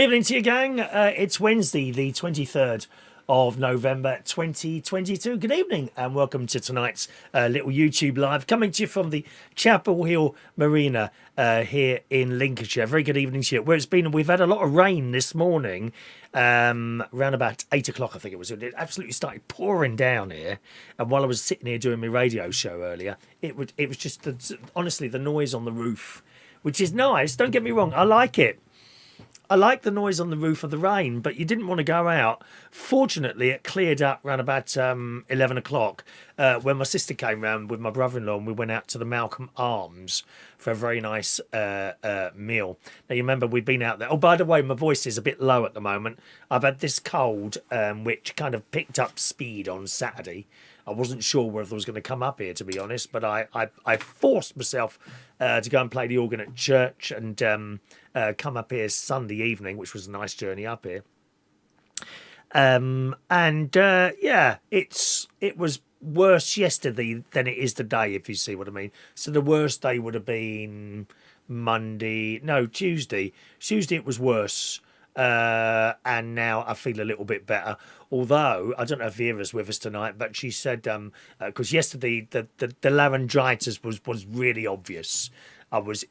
evening to you, gang. It's Wednesday, the 23rd of November 2022. Good evening and welcome to tonight's little YouTube live coming to you from the Chapel Hill Marina here in Lincolnshire. Very good evening to you. Where it's been, we've had a lot of rain this morning, around about 8 o'clock, I think it was. It absolutely started pouring down here. And while I was sitting here doing my radio show earlier, it was just, honestly, the noise on the roof, which is nice. Don't get me wrong, I like it. I like the noise on the roof of the rain, but you didn't want to go out. Fortunately, it cleared up around about 11 o'clock when my sister came round with my brother-in-law and we went out to the Malcolm Arms for a very nice meal. Now, you remember we'd been out there. Oh, by the way, my voice is a bit low at the moment. I've had this cold, which kind of picked up speed on Saturday. I wasn't sure whether I was going to come up here, to be honest, but I forced myself to go and play the organ at church and come up here Sunday evening, which was a nice journey up here. Yeah, it was worse yesterday than it is today, if you see what I mean. So the worst day would have been Tuesday. Tuesday it was worse. And now I feel a little bit better. Although I don't know if Vera's with us tonight, but she said because yesterday the laryngitis was really obvious. I was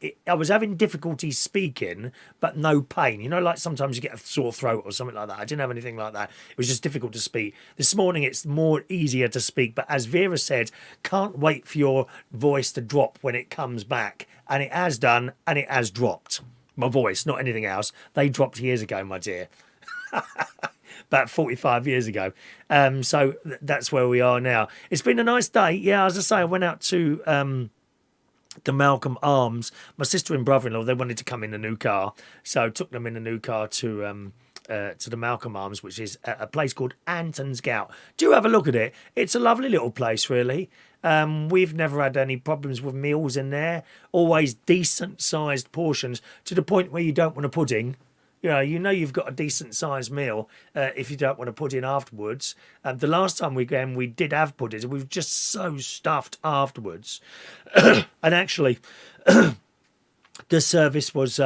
having difficulty speaking, but no pain. You know, like sometimes you get a sore throat or something like that. I didn't have anything like that. It was just difficult to speak. This morning it's more easier to speak, but as Vera said, can't wait for your voice to drop when it comes back, and it has done, and it has dropped. My voice, not anything else. They dropped years ago, my dear. About 45 years ago. So that's where we are now. It's been a nice day. Yeah, as I say, I went out to the Malcolm Arms. My sister and brother-in-law, they wanted to come in a new car. So took them in a new car to the Malcolm Arms, which is a place called Anton's Gowt. Do have a look at it. It's a lovely little place, really. We've never had any problems with meals in there. Always decent-sized portions to the point where you don't want a pudding. You know you've got a decent-sized meal if you don't want to put in afterwards. The last time we came, we did have puddings. We were just so stuffed afterwards. And actually, the service was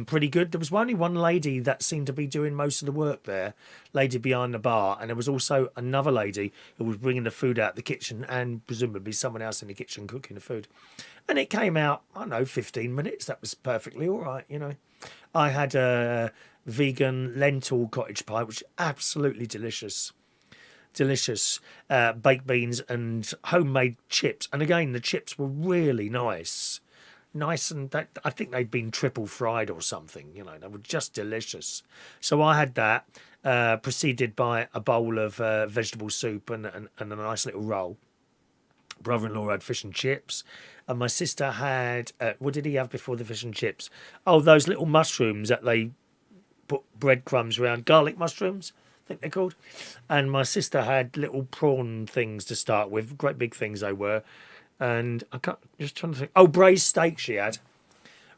pretty good. There was only one lady that seemed to be doing most of the work there, lady behind the bar, and there was also another lady who was bringing the food out the kitchen and presumably someone else in the kitchen cooking the food. And it came out, I don't know, 15 minutes. That was perfectly all right, you know. I had a vegan lentil cottage pie, which is absolutely delicious. Delicious baked beans and homemade chips. And again, the chips were really nice. And I think they'd been triple fried or something, you know, they were just delicious. So I had that, preceded by a bowl of vegetable soup and a nice little roll. Brother-in-law had fish and chips, and my sister had, what did he have before the fish and chips? Oh, those little mushrooms that they put breadcrumbs around, garlic mushrooms, I think they're called. And my sister had little prawn things to start with, great big things they were. And I can't, just trying to think. Oh, braised steak she had.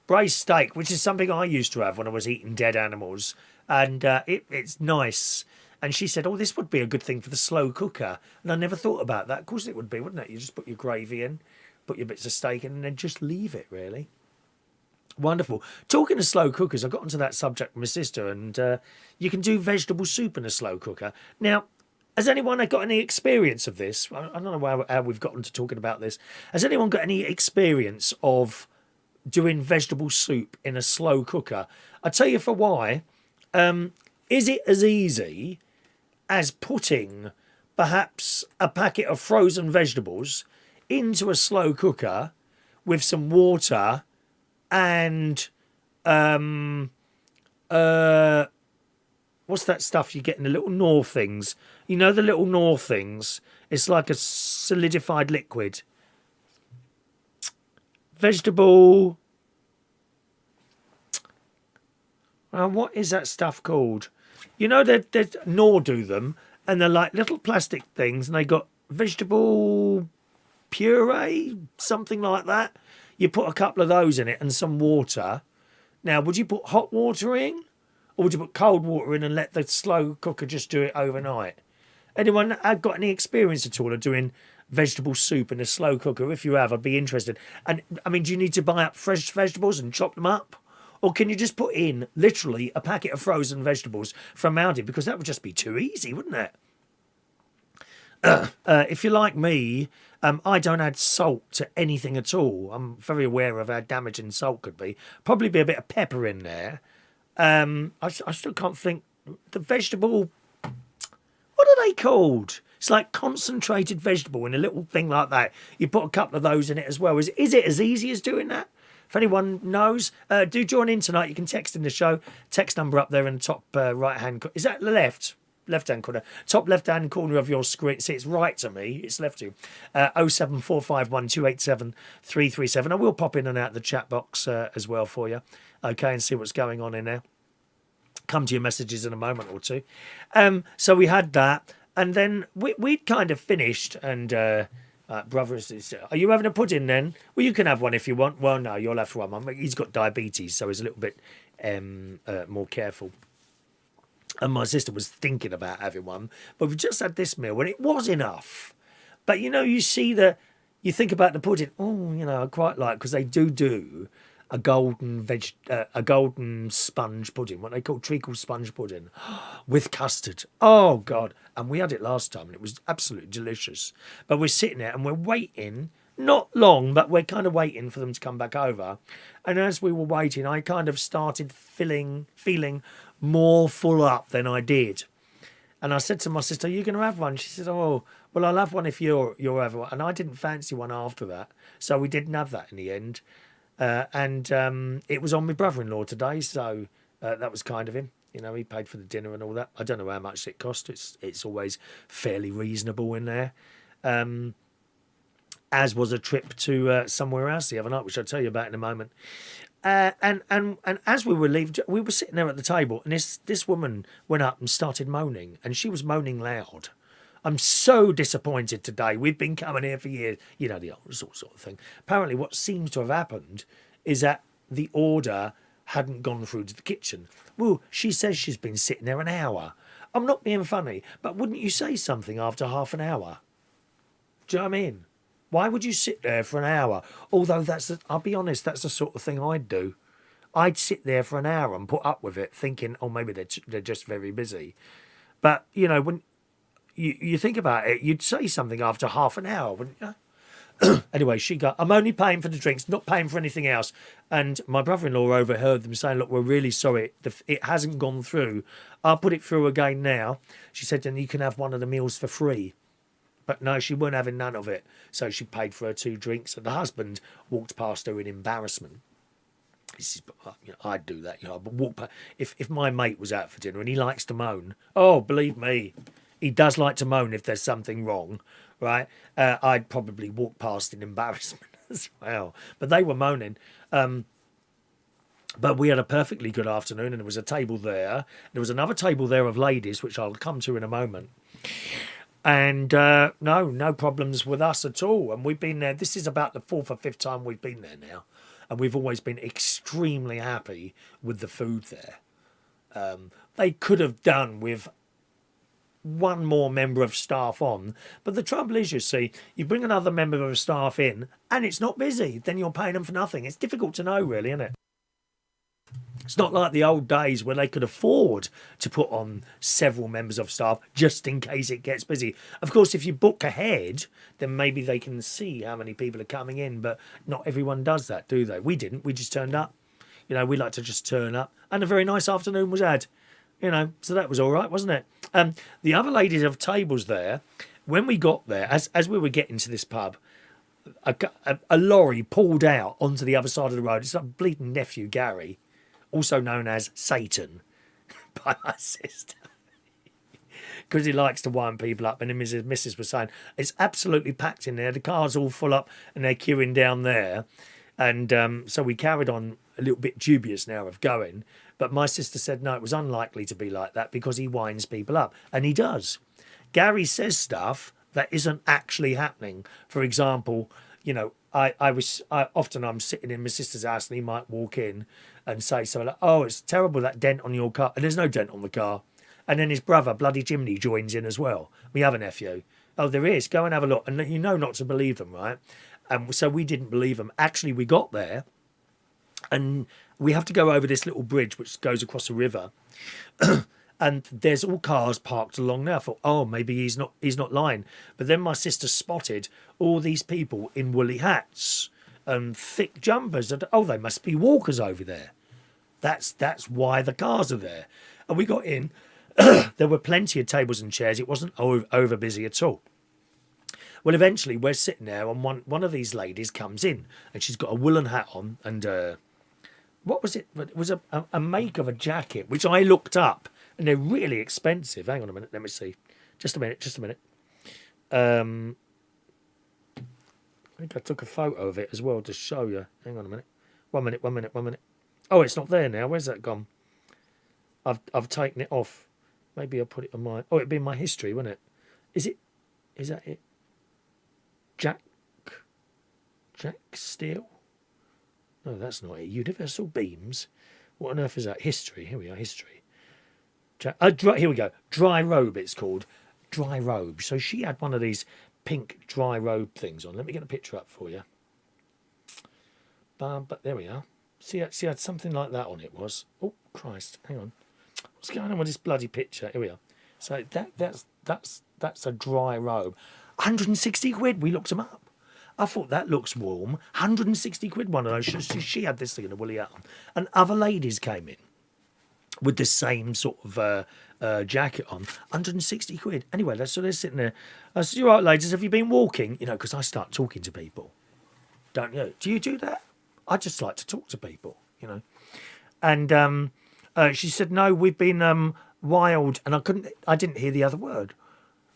Braised steak, which is something I used to have when I was eating dead animals. And it's nice. And she said, oh, this would be a good thing for the slow cooker. And I never thought about that. Of course it would be, wouldn't it? You just put your gravy in, put your bits of steak in, and then just leave it, really. Wonderful. Talking of slow cookers, I got onto that subject with my sister, and you can do vegetable soup in a slow cooker. Now, has anyone got any experience of this? I don't know how we've gotten to talking about this. Has anyone got any experience of doing vegetable soup in a slow cooker? I'll tell you for why. Is it as easy as putting perhaps a packet of frozen vegetables into a slow cooker with some water and what's that stuff you get in the little Knorr things? You know the little Knorr things? It's like a solidified liquid. Vegetable... what is that stuff called? You know, Knorr do them, and they're like little plastic things, and they got vegetable puree, something like that. You put a couple of those in it and some water. Now, would you put hot water in? Or would you put cold water in and let the slow cooker just do it overnight? Anyone got any experience at all of doing vegetable soup in a slow cooker? If you have, I'd be interested. And, I mean, do you need to buy up fresh vegetables and chop them up? Or can you just put in literally a packet of frozen vegetables from Aldi? Because that would just be too easy, wouldn't it? If you're like me, I don't add salt to anything at all. I'm very aware of how damaging salt could be. Probably be a bit of pepper in there. I still can't think. The vegetable, what are they called? It's like concentrated vegetable in a little thing like that. You put a couple of those in it as well. Is it as easy as doing that? If anyone knows, do join in tonight. You can text in the show. Text number up there in the top right hand. Is that the left-hand corner? Top left-hand corner of your screen. See, it's right to me. It's left to you. 07451 287 337. I will pop in and out the chat box as well for you. Okay, and see what's going on in there. Come to your messages in a moment or two. So we had that, and then we'd kind of finished, and brother, are you having a pudding then? Well, you can have one if you want. Well, no, you'll have one. He's got diabetes, so he's a little bit more careful. And my sister was thinking about having one, but we just had this meal, and it was enough. But, you know, you think about the pudding, I quite like, because they do a golden sponge pudding, what they call treacle sponge pudding, with custard. Oh, God. And we had it last time, and it was absolutely delicious. But we're sitting there, and we're waiting, not long, but we're kind of waiting for them to come back over. And as we were waiting, I kind of started feeling more full up than I did. And I said to my sister, "Are you going to have one?" She said, "Oh, well, I'll have one if you're having one." And I didn't fancy one after that, so we didn't have that in the end. And it was on my brother-in-law today, so that was kind of him. You know, he paid for the dinner and all that. I don't know how much it cost. It's always fairly reasonable in there. As was a trip to somewhere else the other night, which I'll tell you about in a moment. And as we were leaving, we were sitting there at the table, and this woman went up and started moaning, and she was moaning loud. I'm so disappointed today. We've been coming here for years, you know, the old sort of thing. Apparently, what seems to have happened is that the order hadn't gone through to the kitchen. Well, she says she's been sitting there an hour. I'm not being funny, but wouldn't you say something after half an hour? Do you know what I mean? Why would you sit there for an hour? Although I'll be honest, that's the sort of thing I'd do. I'd sit there for an hour and put up with it, thinking, oh, maybe they're just very busy. But, you know, when you think about it, you'd say something after half an hour, wouldn't you? Anyway, she got, "I'm only paying for the drinks, not paying for anything else." And my brother-in-law overheard them saying, "Look, we're really sorry. It hasn't gone through. I'll put it through again now." She said, "Then you can have one of the meals for free." But no, she weren't having none of it. So she paid for her 2 drinks. And the husband walked past her in embarrassment. He says, "I'd do that. You know, but walk past. If my mate was out for dinner and he likes to moan, oh, believe me, he does like to moan if there's something wrong, right? I'd probably walk past in embarrassment as well." But they were moaning. But we had a perfectly good afternoon, and there was a table there. There was another table there of ladies, which I'll come to in a moment. And no problems with us at all. And we've been there. This is about the 4th or 5th time we've been there now. And we've always been extremely happy with the food there. They could have done with one more member of staff on. But the trouble is, you see, you bring another member of staff in and it's not busy. Then you're paying them for nothing. It's difficult to know, really, isn't it? It's not like the old days where they could afford to put on several members of staff just in case it gets busy. Of course, if you book ahead, then maybe they can see how many people are coming in, but not everyone does that, do they? We didn't. We just turned up. You know, we like to just turn up. And a very nice afternoon was had. You know, so that was all right, wasn't it? The other ladies of tables there, when we got there, as we were getting to this pub, a lorry pulled out onto the other side of the road. It's like bleeding nephew Gary, also known as Satan by my sister, because he likes to wind people up. And Mrs. was saying, it's absolutely packed in there. The car's all full up and they're queuing down there. And so we carried on a little bit dubious now of going. But my sister said, no, it was unlikely to be like that because he winds people up. And he does. Gary says stuff that isn't actually happening. For example, you know, often I'm sitting in my sister's house and he might walk in and say something like, "Oh, it's terrible, that dent on your car." And there's no dent on the car. And then his brother, Bloody Jimmy, joins in as well. My other nephew. "Oh, there is. Go and have a look." And you know not to believe them, right? And so we didn't believe them. Actually, we got there and we have to go over this little bridge which goes across a river. And there's all cars parked along there. I thought, oh, maybe he's not lying. But then my sister spotted all these people in woolly hats and thick jumpers. And, oh, they must be walkers over there. That's why the cars are there. And we got in. There were plenty of tables and chairs. It wasn't over busy at all. Well, eventually we're sitting there, and one of these ladies comes in, and she's got a woolen hat on, and what was it? It was a make of a jacket, which I looked up. And they're really expensive. Hang on a minute. Let me see. Just a minute. I think I took a photo of it as well to show you. Hang on a minute. One minute. Oh, it's not there now. Where's that gone? I've taken it off. Maybe I'll put it on my... Oh, it'd be in my history, wouldn't it? Is that it? Jack Steel? No, that's not it. Universal Beams. What on earth is that? History. Here we are. History. Here we go. Dry robe, it's called. Dry robe. So she had one of these pink dry robe things on. Let me get a picture up for you. But there we are. See, had something like that on it was. Oh, Christ. Hang on. What's going on with this bloody picture? Here we are. So that's a dry robe. 160 quid. We looked them up. I thought that looks warm. 160 quid, one of those. She had this thing in a woolly hat on. And other ladies came in with the same sort of jacket on, 160 quid. Anyway, so they're sitting there. I said, "You all right, ladies, have you been walking?" You know, because I start talking to people. Don't you? Do you do that? I just like to talk to people, you know. And she said, "No, we've been wild," and I didn't hear the other word.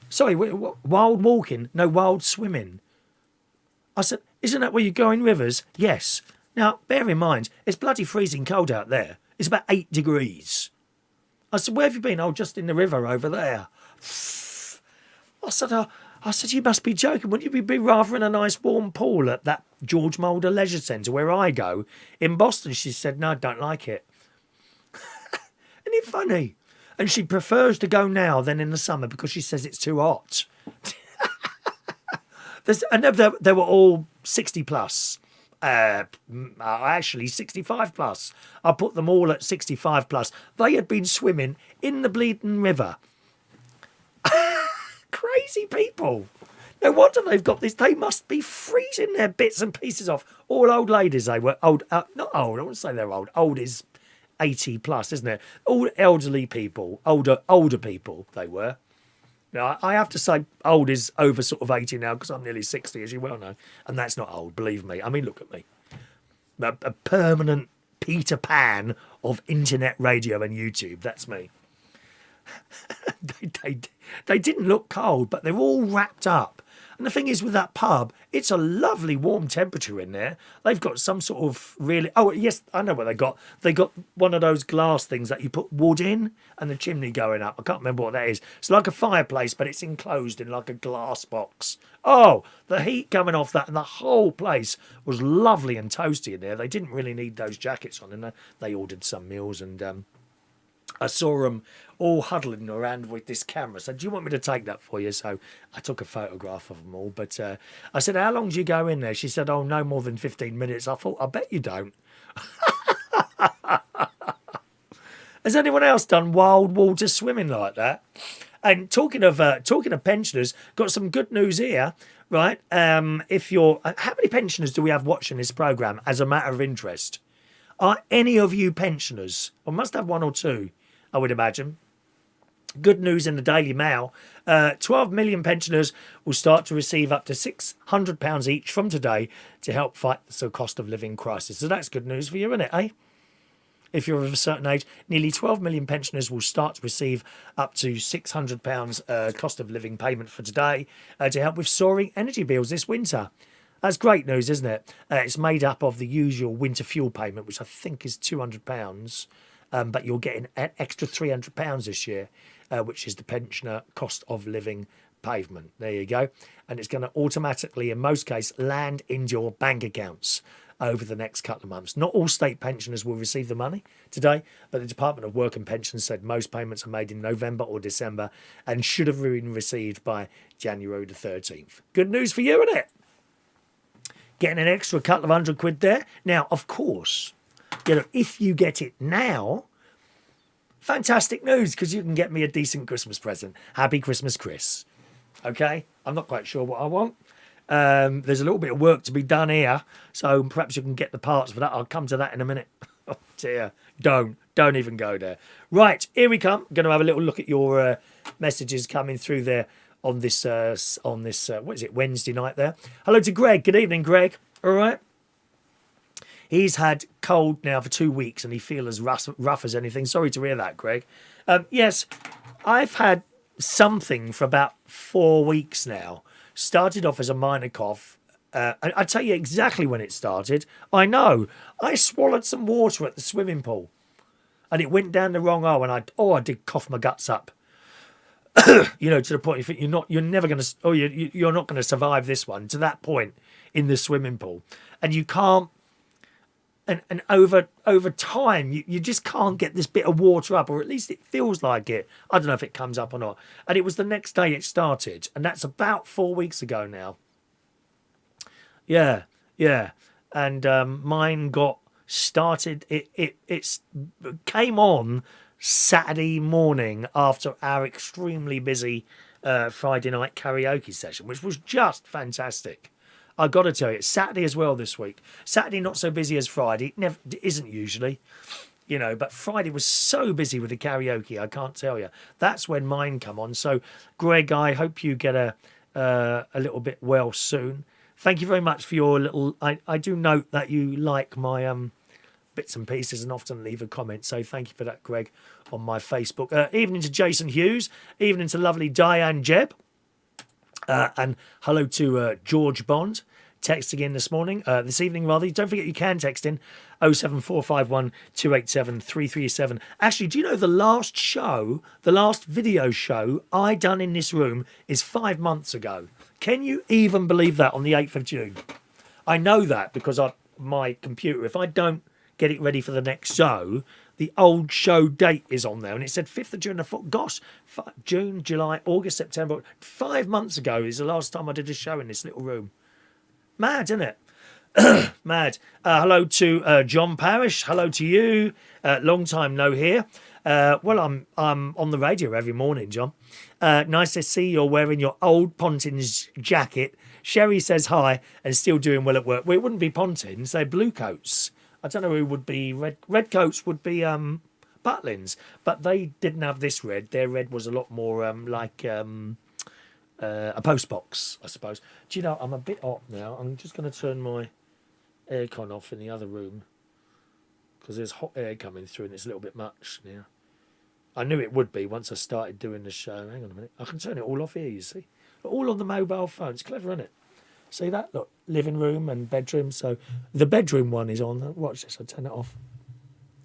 Sorry, wild walking? No, wild swimming. I said, "Isn't that where you go in rivers?" Yes. Now, bear in mind, it's bloody freezing cold out there. It's about 8 degrees. I said, "Where have you been?" "Oh, just in the river over there." I said, "You must be joking. Wouldn't you be rather in a nice warm pool at that George Mulder Leisure Centre where I go in Boston?" She said, "No, I don't like it." Isn't it funny? And she prefers to go now than in the summer because she says it's too hot. And they were all 60 plus. Actually 65 plus. I put them all at 65 plus. They had been swimming in the bleeding river. Crazy people. No wonder they've got this. They must be freezing their bits and pieces off. All old ladies, they were. Old, not old, I wouldn't say they're old. Old is 80 plus, isn't it? All elderly people, older people they were. Now, I have to say old is over sort of 80 now because I'm nearly 60, as you well know. And that's not old, believe me. I mean, look at me. A permanent Peter Pan of internet radio and YouTube. That's me. They didn't look cold, but they're all wrapped up. And the thing is with that pub, it's a lovely warm temperature in there. They've got some sort of really... Oh, yes, I know what they got. They got one of those glass things that you put wood in and the chimney going up. I can't remember what that is. It's like a fireplace, but it's enclosed in like a glass box. Oh, the heat coming off that, and the whole place was lovely and toasty in there. They didn't really need those jackets on, and they ordered some meals, and I saw them all huddling around with this camera. So, "Do you want me to take that for you?" So I took a photograph of them all. But I said, "How long do you go in there?" She said, "Oh, no more than 15 minutes. I thought, I bet you don't. Has anyone else done wild water swimming like that? And talking of pensioners, got some good news here, right? If you're, how many pensioners do we have watching this programme as a matter of interest? Are any of you pensioners? I must have one or two, I would imagine. Good news in the Daily Mail. 12 million pensioners will start to receive up to £600 each from today to help fight the cost of living crisis. So that's good news for you, isn't it, eh? If you're of a certain age, nearly 12 million pensioners will start to receive up to £600 cost of living payment for today to help with soaring energy bills this winter. That's great news, isn't it? It's made up of the usual winter fuel payment, which I think is £200, but you're getting an extra £300 this year, which is the pensioner cost of living payment. There you go. And it's going to automatically, in most cases, land in your bank accounts over the next couple of months. Not all state pensioners will receive the money today, but the Department of Work and Pensions said most payments are made in November or December and should have been received by January the 13th. Good news for you, isn't it? Getting an extra couple of £100 there. Now, of course, you know, if you get it now, fantastic news, because you can get me a decent Christmas present. Happy Christmas, Chris. Okay, I'm not quite sure what I want. There's a little bit of work to be done here, so perhaps you can get the parts for that. I'll come to that in a minute. Oh dear, don't even go there. Right, here we come. Going to have a little look at your messages coming through there on this what is it, Wednesday night there. Hello to Greg. Good evening, Greg. All right. He's had cold now for 2 weeks and he feels as rough as anything. Sorry to hear that, Greg. Yes, I've had something for about 4 weeks now. Started off as a minor cough. I'll tell you exactly when it started. I know. I swallowed some water at the swimming pool and it went down the wrong hole and I did cough my guts up. You know, to the point you think you're never going to, you're not going to survive this one, to that point in the swimming pool. And you can't, and over time, you just can't get this bit of water up, or at least it feels like it. I don't know if it comes up or not. And it was the next day it started, and that's about 4 weeks ago now. Yeah. And mine got started. It came on Saturday morning after our extremely busy Friday night karaoke session, which was just fantastic. I got to tell you, it's Saturday as well this week. Saturday not so busy as Friday. It isn't usually, you know, but Friday was so busy with the karaoke, I can't tell you. That's when mine come on. So, Greg, I hope you get a little bit well soon. Thank you very much for your little... I do note that you like my bits and pieces and often leave a comment. So thank you for that, Greg, on my Facebook. Evening to Jason Hughes. Evening to lovely Diane Jebb. And hello to George Bond, texting in this evening rather. Don't forget you can text in 07451 287 337. Actually, do you know the last video show I done in this room is 5 months ago? Can you even believe that, on the 8th of June? I know that because my computer, if I don't get it ready for the next show, the old show date is on there, and it said 5th of June. I thought, gosh, June, July, August, September. 5 months ago is the last time I did a show in this little room. Mad, isn't it? Mad. Hello to John Parrish. Hello to you. Long time no here. Well, I'm on the radio every morning, John. Nice to see you're wearing your old Pontins jacket. Sherry says hi and still doing well at work. Well, it wouldn't be Pontins, they're blue coats. I don't know who would be red coats would be Butlins, but they didn't have this red. Their red was a lot more like a post box, I suppose. Do you know, I'm a bit hot now. I'm just going to turn my aircon off in the other room because there's hot air coming through and it's a little bit much now. I knew it would be once I started doing the show. Hang on a minute. I can turn it all off here, you see. All on the mobile phone. It's clever, isn't it? See that? Look, living room and bedroom. So the bedroom one is on. Watch this. I'll turn it off.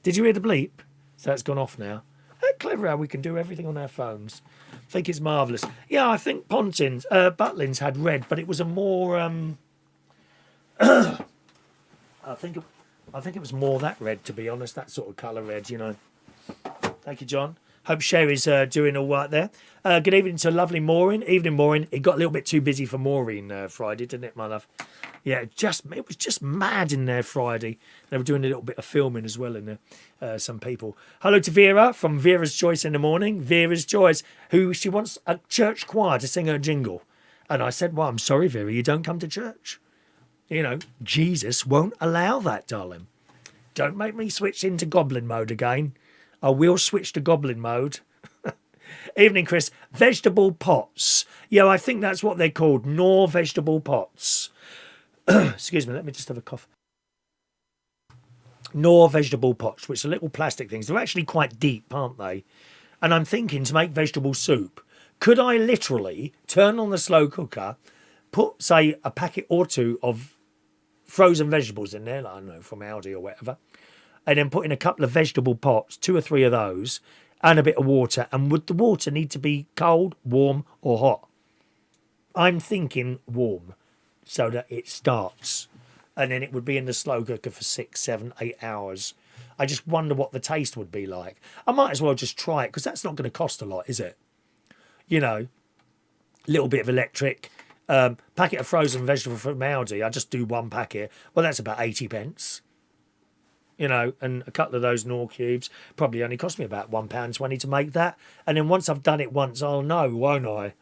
Did you hear the bleep? So it's gone off now. Clever how we can do everything on our phones. I think it's marvellous. Yeah, I think Butlins had red, but it was a more... I think it was more that red, to be honest. That sort of colour red, you know. Thank you, John. Hope Sherry's doing all right there. Good evening to lovely Maureen. Evening, Maureen. It got a little bit too busy for Maureen Friday, didn't it, my love? Yeah, it was just mad in there Friday. They were doing a little bit of filming as well in there, some people. Hello to Vera from Vera's Choice in the morning. Vera's Choice, who she wants a church choir to sing her jingle. And I said, well, I'm sorry, Vera, you don't come to church. You know, Jesus won't allow that, darling. Don't make me switch into goblin mode again. I will switch to goblin mode. Evening, Chris. Vegetable pots. Yeah, I think that's what they're called. Knorr vegetable pots. Excuse me, let me just have a cough. Knorr vegetable pots, which are little plastic things. They're actually quite deep, aren't they? And I'm thinking to make vegetable soup, could I literally turn on the slow cooker, put, say, a packet or two of frozen vegetables in there, like, I don't know, from Aldi or whatever, and then put in a couple of vegetable pots, 2 or 3 of those, and a bit of water. And would the water need to be cold, warm, or hot? I'm thinking warm, so that it starts. And then it would be in the slow cooker for 6, 7, 8 hours. I just wonder what the taste would be like. I might as well just try it, because that's not going to cost a lot, is it? You know, a little bit of electric. Packet of frozen vegetable from Aldi. I just do 1 packet. Well, that's about 80 pence. you know, and a couple of those Knorr cubes probably only cost me about £1.20 to make that. And then once I've done it once, I'll know, won't I?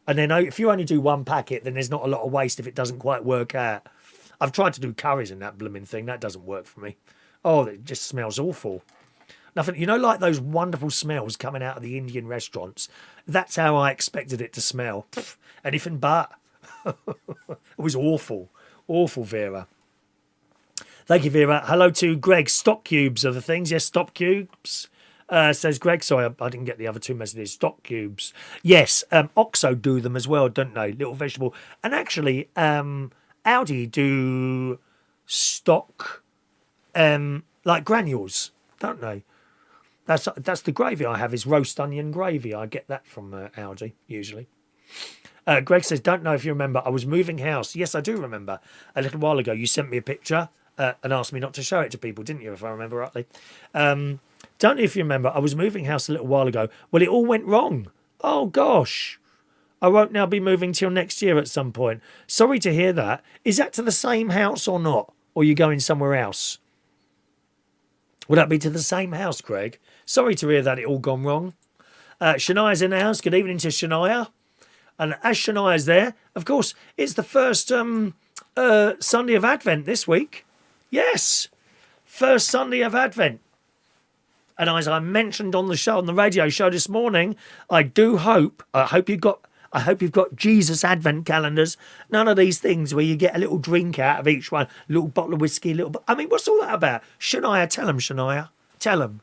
And then if you only do one packet, then there's not a lot of waste if it doesn't quite work out. I've tried to do curries in that blooming thing. That doesn't work for me. Oh, it just smells awful. Nothing, you know, like those wonderful smells coming out of the Indian restaurants. That's how I expected it to smell. Pff, anything but. It was awful. Awful, Vera. Thank you, Vera. Hello to Greg. Stock cubes are the things. Yes, stock cubes. Says Greg. Sorry, I didn't get the other two messages. Stock cubes. Yes, Oxo do them as well, don't they? Little vegetable. And actually, Audi do stock like granules, don't they? That's the gravy I have is roast onion gravy. I get that from Audi usually. Greg says, don't know if you remember, I was moving house. Yes, I do remember. A little while ago, you sent me a picture and asked me not to show it to people, didn't you, if I remember rightly? Don't know if you remember, I was moving house a little while ago. Well, it all went wrong. Oh, gosh. I won't now be moving till next year at some point. Sorry to hear that. Is that to the same house or not? Or are you going somewhere else? Would that be to the same house, Craig? Sorry to hear that it all gone wrong. Shania's in the house. Good evening to Shania. And as Shania's there, of course, it's the first Sunday of Advent this week. Yes, first Sunday of Advent. And as I mentioned on the show, on the radio show this morning, I hope you've got Jesus Advent calendars. None of these things where you get a little drink out of each one, a little bottle of whiskey, I mean, what's all that about? Shania, tell them, Shania. Tell them.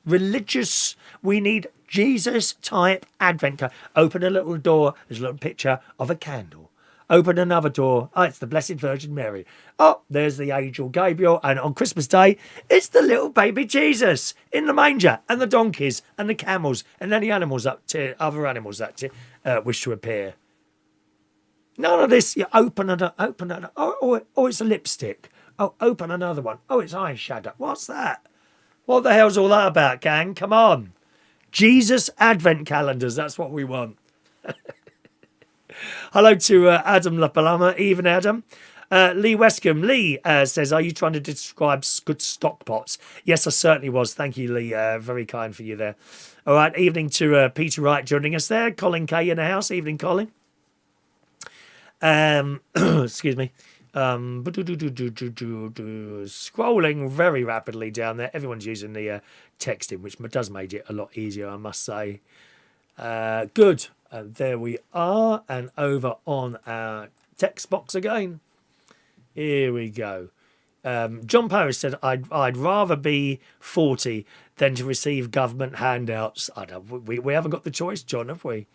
Religious, we need Jesus-type Advent calendar. Open a little door, there's a little picture of a candle. Open another door, oh, it's the Blessed Virgin Mary. Oh, there's the angel Gabriel. And on Christmas Day, it's the little baby Jesus in the manger, and the donkeys and the camels and any animals other animals that wish to appear. None of this. You open another. Oh, it's a lipstick. Oh, open another one. Oh, it's eyeshadow. What's that? What the hell's all that about, gang? Come on. Jesus Advent calendars. That's what we want. Hello to Adam La Palama. Even Adam. Lee Westcombe. Lee says, are you trying to describe good stock pots? Yes, I certainly was. Thank you, Lee. Very kind for you there. All right. Evening to Peter Wright joining us there. Colin Kay in the house. Evening, Colin. Excuse me. Scrolling very rapidly down there. Everyone's using the texting, which does make it a lot easier, I must say. Good. There we are. And over on our text box again. Here we go. John Paris said, I'd rather be 40 than to receive government handouts. We haven't got the choice, John, have we?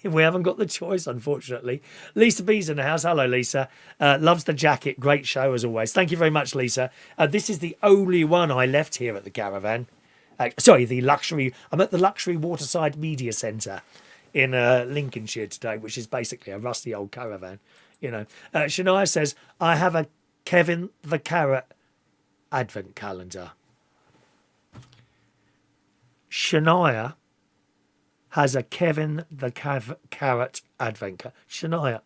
We haven't got the choice, unfortunately. Lisa B's in the house. Hello, Lisa. Loves the jacket. Great show, as always. Thank you very much, Lisa. This is the only one I left here at the caravan. The luxury. I'm at the Luxury Waterside Media Centre in Lincolnshire today, which is basically a rusty old caravan. You know, Shania says, I have a Kevin the Carrot Advent calendar. Shania has a Kevin the Carrot Advent calendar. Shania,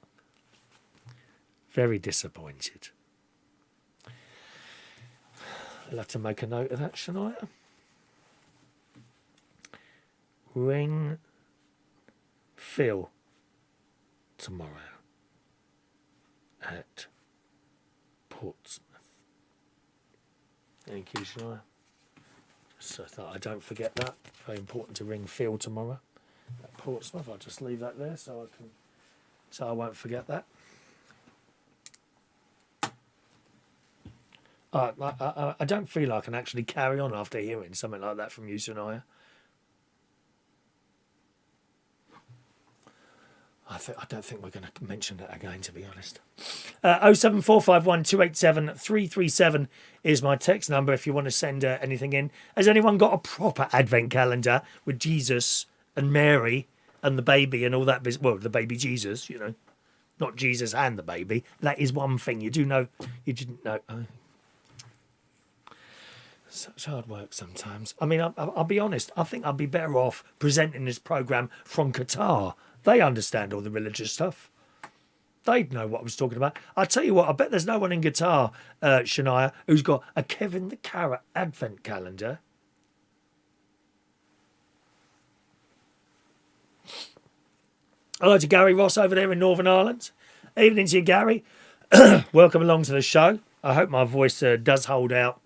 very disappointed. I'll have to make a note of that, Shania. Ring Phil tomorrow at Portsmouth. Thank you, Shania. So I thought I don't forget that. Very important to ring Phil tomorrow at Portsmouth. I'll just leave that there so I won't forget that. I don't feel I can actually carry on after hearing something like that from you, Shania. I don't think we're going to mention that again, to be honest. 07451 287 337 is my text number if you want to send anything in. Has anyone got a proper Advent calendar with Jesus and Mary and the baby and all that business? Well, the baby Jesus, you know, not Jesus and the baby. That is one thing. You do know, you didn't know. Such hard work sometimes. I mean, I'll be honest. I think I'd be better off presenting this programme from Qatar. They understand all the religious stuff. They'd know what I was talking about. I'll tell you what, I bet there's no one in guitar, Shania, who's got a Kevin the Carrot advent calendar. Hello to Gary Ross over there in Northern Ireland. Evening to you, Gary. Welcome along to the show. I hope my voice does hold out.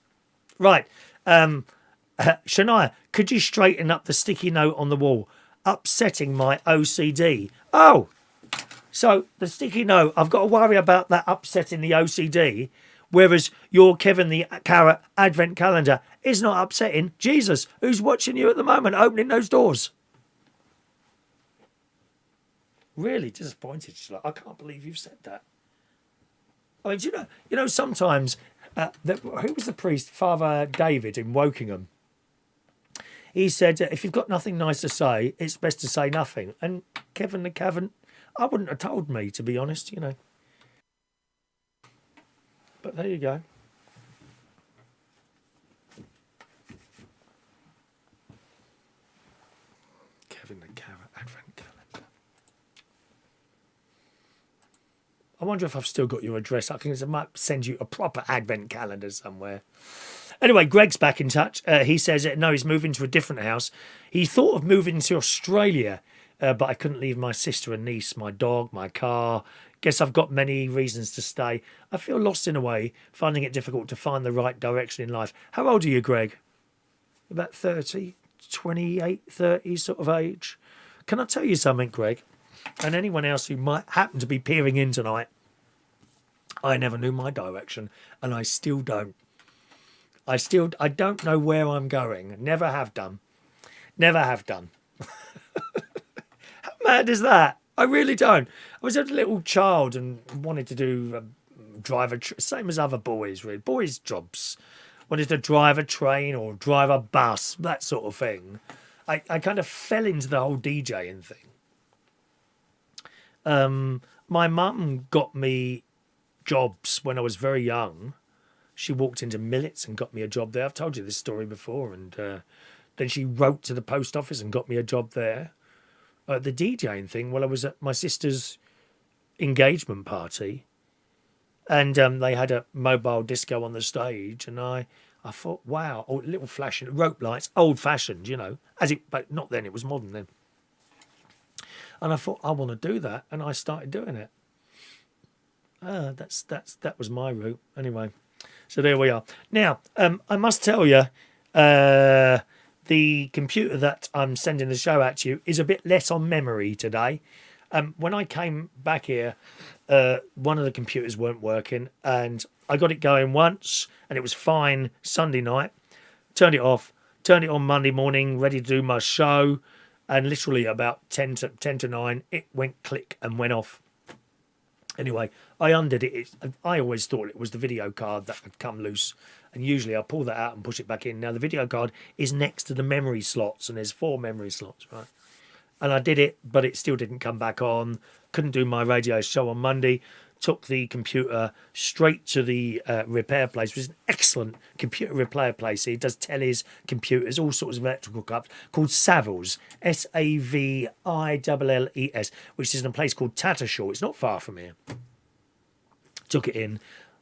Right. Shania, could you straighten up the sticky note on the wall? Upsetting my OCD. Oh, so the sticky note, I've got to worry about that upsetting the OCD, whereas your Kevin the Carrot advent calendar is not upsetting. Jesus, who's watching you at the moment opening those doors? Really disappointed. She's like, I can't believe you've said that. I mean, you know, sometimes, who was the priest? Father David in Wokingham. He said, if you've got nothing nice to say, it's best to say nothing. And Kevin the Cavern, I wouldn't have told me, to be honest, you know. But there you go. Kevin the Carrot advent calendar. I wonder if I've still got your address. I think I might send you a proper advent calendar somewhere. Anyway, Greg's back in touch. He says, no, he's moving to a different house. He thought of moving to Australia, but I couldn't leave my sister and niece, my dog, my car. Guess I've got many reasons to stay. I feel lost in a way, finding it difficult to find the right direction in life. How old are you, Greg? About 30, 28, 30 sort of age. Can I tell you something, Greg? And anyone else who might happen to be peering in tonight, I never knew my direction, and I still don't. I don't know where I'm going. Never have done. Never have done. How mad is that? I really don't. I was a little child and wanted to do same as other boys, really. Boys' jobs. Wanted to drive a train or drive a bus, that sort of thing. I kind of fell into the whole DJing thing. My mum got me jobs when I was very young. She walked into Millets and got me a job there. I've told you this story before. And then she wrote to the post office and got me a job there. The DJing thing, well, I was at my sister's engagement party. And they had a mobile disco on the stage. And I thought, wow, little flashing rope lights, old-fashioned, you know. But not then, it was modern then. And I thought, I want to do that. And I started doing it. That was my route. Anyway. So there we are. Now, I must tell you, the computer that I'm sending the show at you is a bit less on memory today. When I came back here, one of the computers weren't working, and I got it going once, and it was fine Sunday night. Turned it off, turned it on Monday morning, ready to do my show, and literally about 10 to 9, it went click and went off. Anyway, I undid it. I always thought it was the video card that had come loose. And usually I pull that out and push it back in. Now, the video card is next to the memory slots, and there's 4 memory slots, right? And I did it, but it still didn't come back on. Couldn't do my radio show on Monday. Took the computer straight to the repair place, which is an excellent computer repair place. He does tellies, computers, all sorts of electrical stuff, called Savills, Savilles, which is in a place called Tattershaw. It's not far from here. Took it in.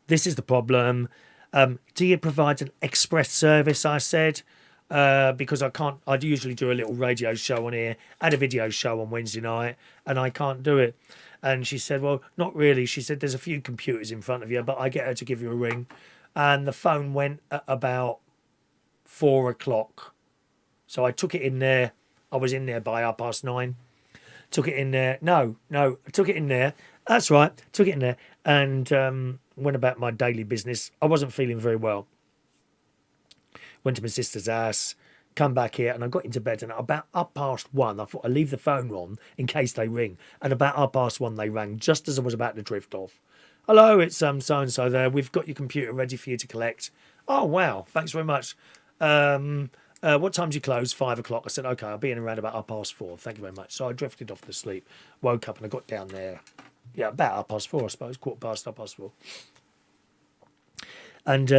This is the problem. Do you provide an express service? I said. Because I can't. I'd usually do a little radio show on here, had a video show on Wednesday night, and I can't do it. And she said, well, not really. She said, there's a few computers in front of you, but I get her to give you a ring. And the phone went at about 4 o'clock. So I took it in there. I was in there by 9:30. Took it in there. No, I took it in there. That's right. Took it in there and went about my daily business. I wasn't feeling very well. Went to my sister's house, come back here, and I got into bed. And about 1:30, I thought I'd leave the phone on in case they ring. And about 1:30, they rang just as I was about to drift off. Hello, it's so-and-so there. We've got your computer ready for you to collect. Oh, wow. Thanks very much. What time do you close? 5 o'clock. I said, okay, I'll be in around about 4:30. Thank you very much. So I drifted off to sleep, woke up, and I got down there. Yeah, about 4:30, I suppose, 4:15. And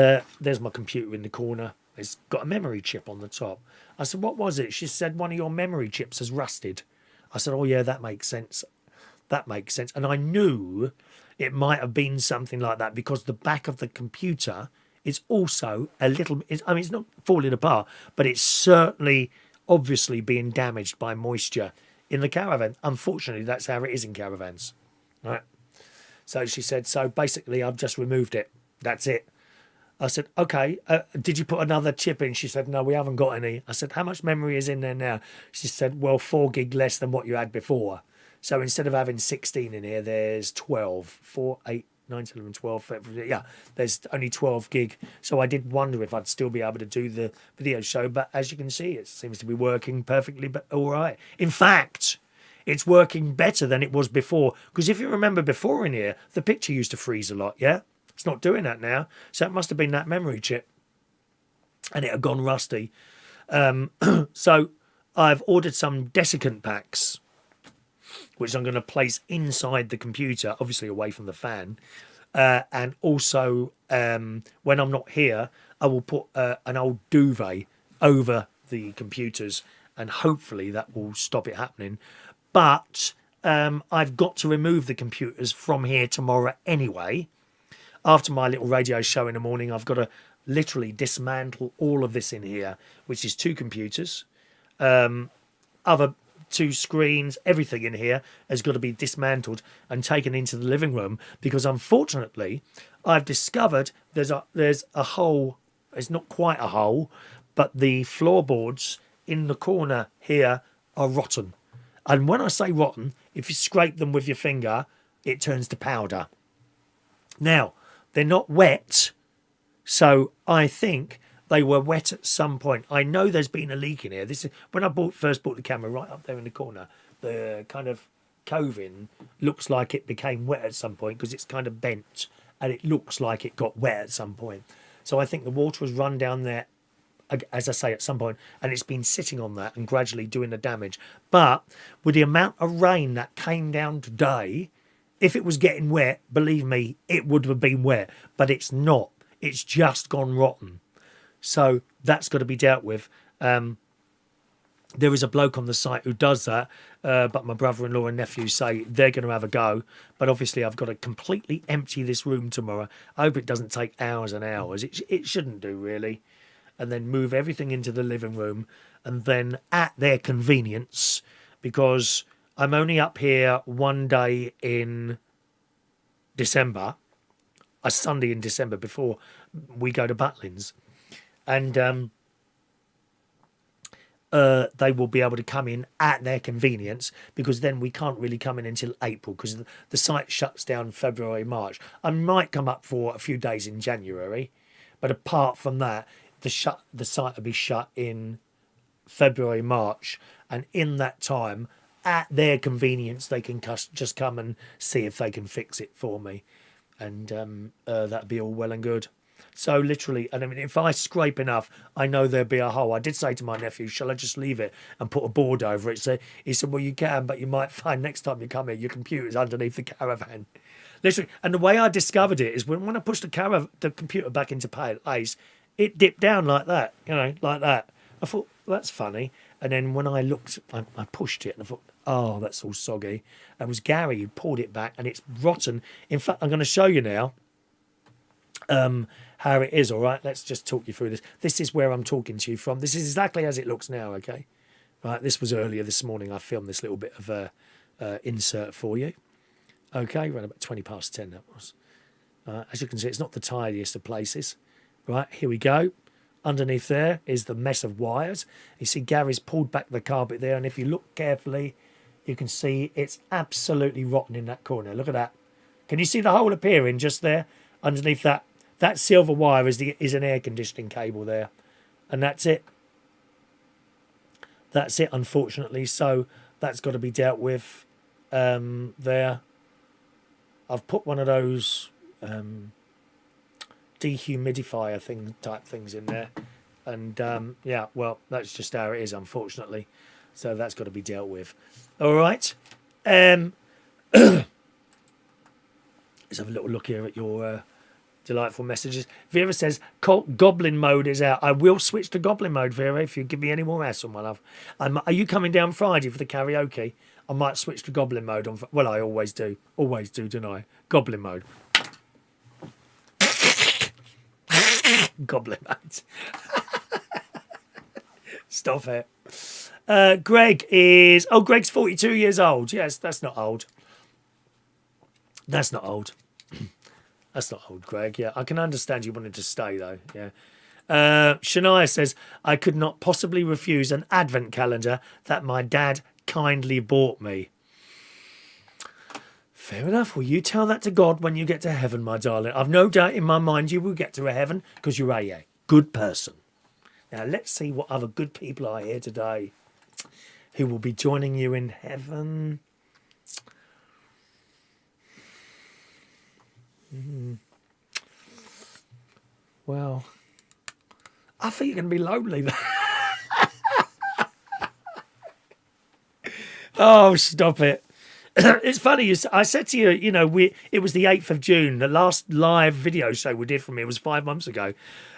there's my computer in the corner. It's got a memory chip on the top. I said, what was it? She said, one of your memory chips has rusted. I said, oh, yeah, that makes sense. That makes sense. And I knew it might have been something like that because the back of the computer is also a little, I mean, it's not falling apart, but it's certainly obviously being damaged by moisture in the caravan. Unfortunately, that's how it is in caravans. Right. So she said, so basically I've just removed it. That's it. I said, okay, did you put another chip in? She said, no, we haven't got any. I said, how much memory is in there now? She said, well, 4 gig less than what you had before. So instead of having 16 in here, there's 12. 4, 8, 9, 10, 11, 12. Yeah, there's only 12 gig. So I did wonder if I'd still be able to do the video show. But as you can see, it seems to be working perfectly, but all right. In fact, it's working better than it was before. Because if you remember before in here, the picture used to freeze a lot, yeah? It's not doing that now. So it must have been that memory chip. And it had gone rusty. So I've ordered some desiccant packs, which I'm going to place inside the computer, obviously away from the fan. And also, when I'm not here, I will put an old duvet over the computers. And hopefully that will stop it happening. But I've got to remove the computers from here tomorrow anyway. After my little radio show in the morning, I've got to literally dismantle all of this in here, which is 2 computers, other 2 screens, everything in here has got to be dismantled and taken into the living room because unfortunately I've discovered there's a hole. It's not quite a hole, but the floorboards in the corner here are rotten. And when I say rotten, if you scrape them with your finger, it turns to powder. Now, they're not wet, so I think they were wet at some point. I know there's been a leak in here. This is when I first bought the camera, right up there in the corner. The kind of coving looks like it became wet at some point because it's kind of bent, and it looks like it got wet at some point. So I think the water has run down there, as I say, at some point, and it's been sitting on that and gradually doing the damage. But with the amount of rain that came down today, if it was getting wet, believe me, it would have been wet, but it's not. It's just gone rotten. So that's got to be dealt with. There is a bloke on the site who does that, but my brother-in-law and nephew say they're going to have a go. But obviously I've got to completely empty this room tomorrow. I hope it doesn't take hours and hours. It shouldn't do, really. And then move everything into the living room, and then at their convenience, because I'm only up here one day in December, a Sunday in December before we go to Butlins. And they will be able to come in at their convenience because then we can't really come in until April because the site shuts down February, March. I might come up for a few days in January, but apart from that, the site will be shut in February, March, and in that time, at their convenience, they can just come and see if they can fix it for me, and that'd be all well and good. So literally, and I mean, if I scrape enough, I know there'll be a hole. I did say to my nephew, shall I just leave it and put a board over it? So he said, well, you can, but you might find next time you come here, your computer's underneath the caravan. Literally, and the way I discovered it is when I pushed the computer back into place, it dipped down like that, like that. I thought, well, that's funny. And then when I looked, I pushed it and I thought, oh, that's all soggy. And it was Gary who pulled it back and it's rotten. In fact, I'm going to show you now how it is, all right? Let's just talk you through this. This is where I'm talking to you from. This is exactly as it looks now, okay? Right, this was earlier this morning. I filmed this little bit of a insert for you. Okay, around about 10 that was. As you can see, it's not the tidiest of places. Right, here we go. Underneath there is the mess of wires. You see Gary's pulled back the carpet there, and if you look carefully, you can see it's absolutely rotten in that corner. Look at that. Can you see the hole appearing just there? Underneath that silver wire is an air conditioning cable there. And that's it. That's it, unfortunately. So that's got to be dealt with there. I've put one of those dehumidifier type things in there. And yeah, well, that's just how it is, unfortunately. So that's got to be dealt with. All right. Let's have a little look here at your delightful messages. Vera says, Goblin mode is out. I will switch to Goblin mode, Vera, if you give me any more hassle, my love. Are you coming down Friday for the karaoke? I might switch to goblin mode on. Well, I always do, don't I? Goblin mode. Goblin mode. Stop it. Greg's 42 years old. Yes, that's not old. That's not old. That's not old, Greg. Yeah, I can understand you wanted to stay, though. Yeah. Shania says, I could not possibly refuse an advent calendar that my dad kindly bought me. Fair enough. Well, you tell that to God when you get to heaven, my darling. I've no doubt in my mind you will get to a heaven because you're a good person. Now, let's see what other good people are here today who will be joining you in heaven. Well, I think you're going to be lonely. Oh, stop it. It's funny. I said to you, it was the 8th of June, the last live video show we did from it. It was 5 months ago.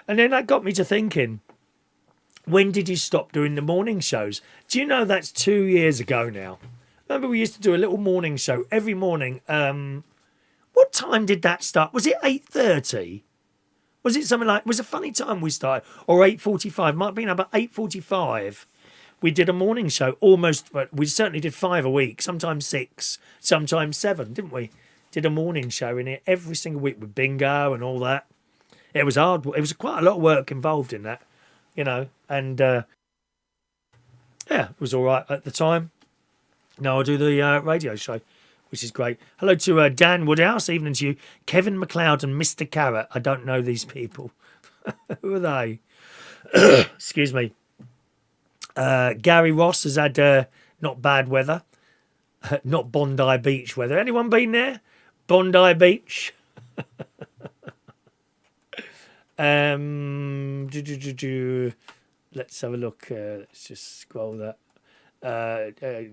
And then that got me to thinking, when did you stop doing the morning shows? Do you know that's 2 years ago now? Remember we used to do a little morning show every morning. What time did that start? Was it 8:30? Was it something like, it was a funny time we started, or 8:45? Might have been about 8:45. We did a morning show almost, but we certainly did 5 a week, sometimes 6, sometimes 7, didn't we? Did a morning show in it every single week with bingo and all that. It was hard. It was quite a lot of work involved in that, and yeah, it was all right at the time. Now I do the radio show, which is great. Hello to Dan Woodhouse. Evening to you. Kevin McLeod and Mr. Carrot. I don't know these people. Who are they? Excuse me. Gary Ross has had not bad weather. Not Bondi Beach weather. Anyone been there? Bondi Beach? Let's have a look. Let's just scroll that.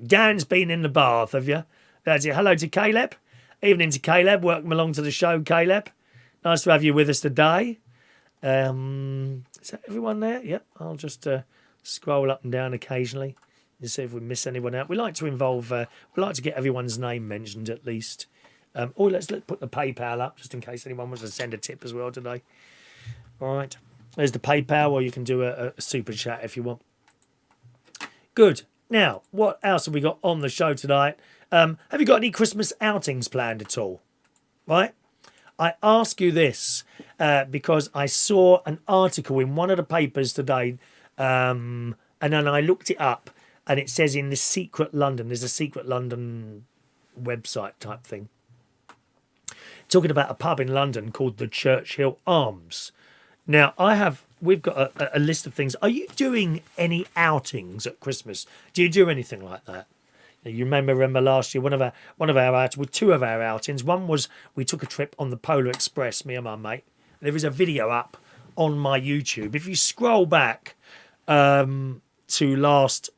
Dan's been in the bath, have you? That's it. Hello to Caleb. Evening to Caleb. Welcome along to the show, Caleb. Nice to have you with us today. Is that everyone there? Yep. I'll just scroll up and down occasionally and see if we miss anyone out. We like to involve. We like to get everyone's name mentioned at least. Let's put the PayPal up just in case anyone wants to send a tip as well today. All right. There's the PayPal, or you can do a super chat if you want. Good. Now, what else have we got on the show tonight? Have you got any Christmas outings planned at all? Right? I ask you this because I saw an article in one of the papers today, and then I looked it up, and it says in the Secret London, there's a Secret London website type thing, talking about a pub in London called the Churchill Arms. Now, we've got a list of things. Are you doing any outings at Christmas? Do you do anything like that? You remember last year, one of our outings, with 2 of our outings. One was we took a trip on the Polar Express, me and my mate. There is a video up on my YouTube. If you scroll back to last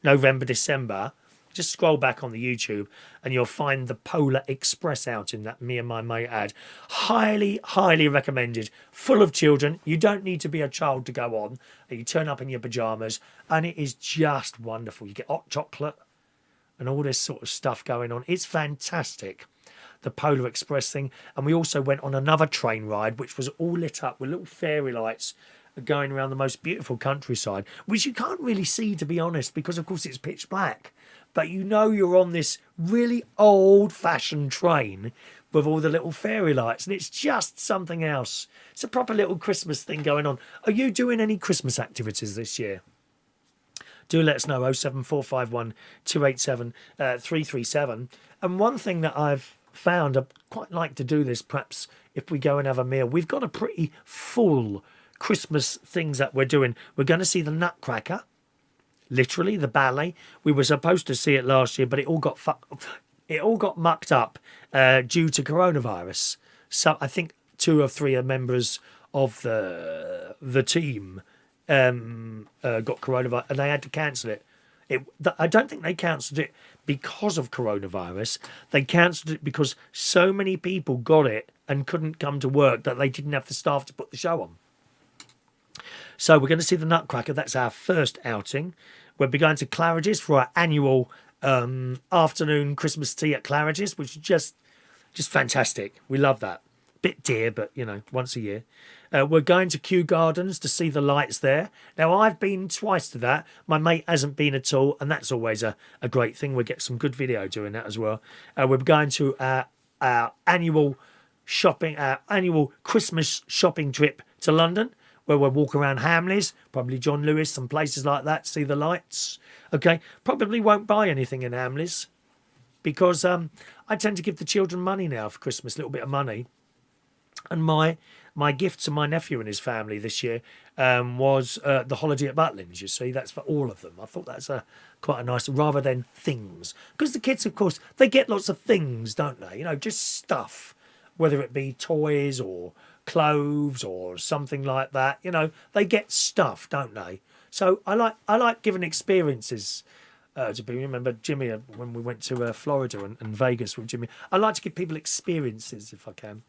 November, December, just scroll back on the YouTube and you'll find the Polar Express outing that me and my mate had. Highly, highly recommended. Full of children. You don't need to be a child to go on. You turn up in your pyjamas and it is just wonderful. You get hot chocolate and all this sort of stuff going on. It's fantastic, the Polar Express thing. And we also went on another train ride which was all lit up with little fairy lights going around the most beautiful countryside, which you can't really see, to be honest, because of course it's pitch black. But you're on this really old-fashioned train with all the little fairy lights, and it's just something else. It's a proper little Christmas thing going on. Are you doing any Christmas activities this year? Do let us know, 07451 287 337. And one thing that I've found, I'd quite like to do this, perhaps if we go and have a meal. We've got a pretty full Christmas things that we're doing. We're going to see the Nutcracker. Literally, the ballet. We were supposed to see it last year, but it all got mucked up due to coronavirus. So I think 2 or 3 members of the team got coronavirus, and they had to cancel it. I don't think they cancelled it because of coronavirus. They cancelled it because so many people got it and couldn't come to work that they didn't have the staff to put the show on. So we're going to see the Nutcracker. That's our first outing. We'll be going to Claridge's for our annual afternoon Christmas tea at Claridge's, which is just fantastic. We love that. Bit dear, but you know, once a year. We're going to Kew Gardens to see the lights there. Now, I've been twice to that. My mate hasn't been at all, and that's always a great thing. We'll get some good video doing that as well. We're going to our annual Christmas shopping trip to London, where we'll walk around Hamleys, probably John Lewis, some places like that, see the lights. Okay, probably won't buy anything in Hamleys because I tend to give the children money now for Christmas, a little bit of money. And my gift to my nephew and his family this year was the holiday at Butlins. You see, that's for all of them. I thought that's quite a nice, rather than things. Because the kids, of course, they get lots of things, don't they? You know, just stuff, whether it be toys or clothes or something like that. You know, they get stuff, don't they? So I like giving experiences. Remember Jimmy when we went to Florida and Vegas with Jimmy. I like to give people experiences if I can.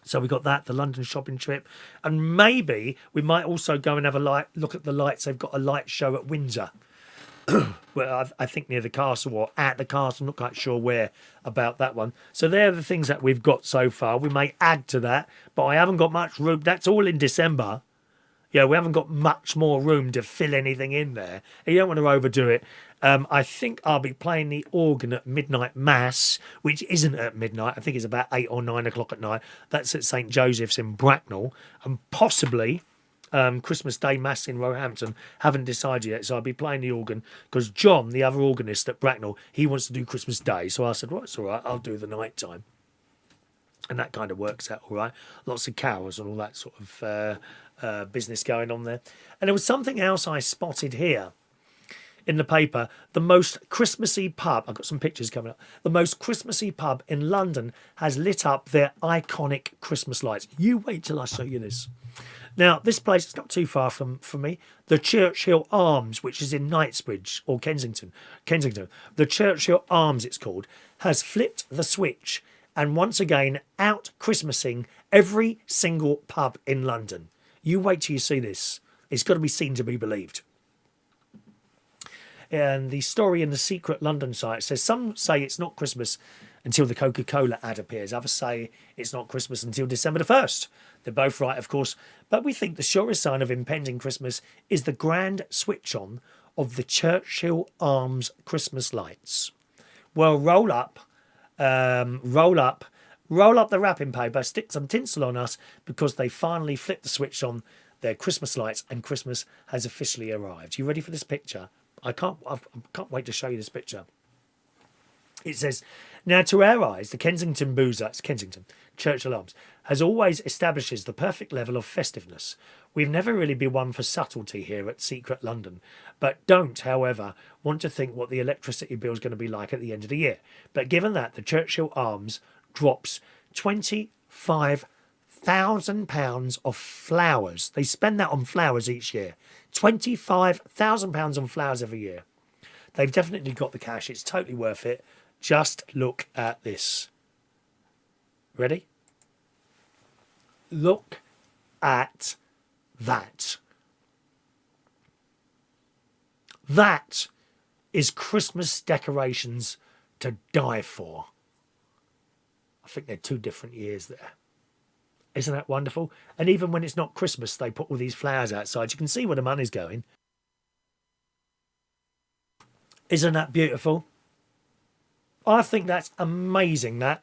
So we got that, the London shopping trip. And maybe we might also go and have a look at the lights. They've got a light show at Windsor. Well, I think near the castle or at the castle. I'm not quite sure where about that one. So they're the things that we've got so far. We may add to that, but I haven't got much room. That's all in December. Yeah, we haven't got much more room to fill anything in there. You don't want to overdo it. I think I'll be playing the organ at midnight mass, which isn't at midnight. I think it's about 8 or 9 o'clock at night. That's at St Joseph's in Bracknell, and possibly Christmas Day mass in Roehampton. Haven't decided yet, so I'll be playing the organ because John, the other organist at Bracknell, he wants to do Christmas Day. So I said, well, it's all right, I'll do the night time. And that kind of works out all right. Lots of carols and all that sort of business going on there. And there was something else I spotted here in the paper. The most Christmassy pub, I've got some pictures coming up. The most Christmassy pub in London has lit up their iconic Christmas lights. You wait till I show you this. Now, this place is not too far from me. The Churchill Arms, which is in Knightsbridge or Kensington. The Churchill Arms, it's called, has flipped the switch and once again out Christmasing every single pub in London. You wait till you see this. It's got to be seen to be believed. And the story in the Secret London site says some say it's not Christmas until the Coca-Cola ad appears. Others say it's not Christmas until December the 1st. They're both right, of course. But we think the surest sign of impending Christmas is the grand switch on of the Churchill Arms Christmas lights. Well, roll up the wrapping paper, stick some tinsel on us because they finally flipped the switch on their Christmas lights and Christmas has officially arrived. You ready for this picture? I can't wait to show you this picture. It says, now to our eyes, the Kensington boozer, it's Kensington, Churchill Arms, has always establishes the perfect level of festiveness. We've never really been one for subtlety here at Secret London, but don't, however, want to think what the electricity bill is going to be like at the end of the year. But given that, the Churchill Arms drops £25,000 of flowers. They spend that on flowers each year. £25,000 on flowers every year. They've definitely got the cash. It's totally worth it. Just look at this. Ready? Look at that. That is Christmas decorations to die for. I think they're 2 different years there. Isn't that wonderful? And even when it's not Christmas, they put all these flowers outside. You can see where the money's going. Isn't that beautiful? I think that's amazing, that.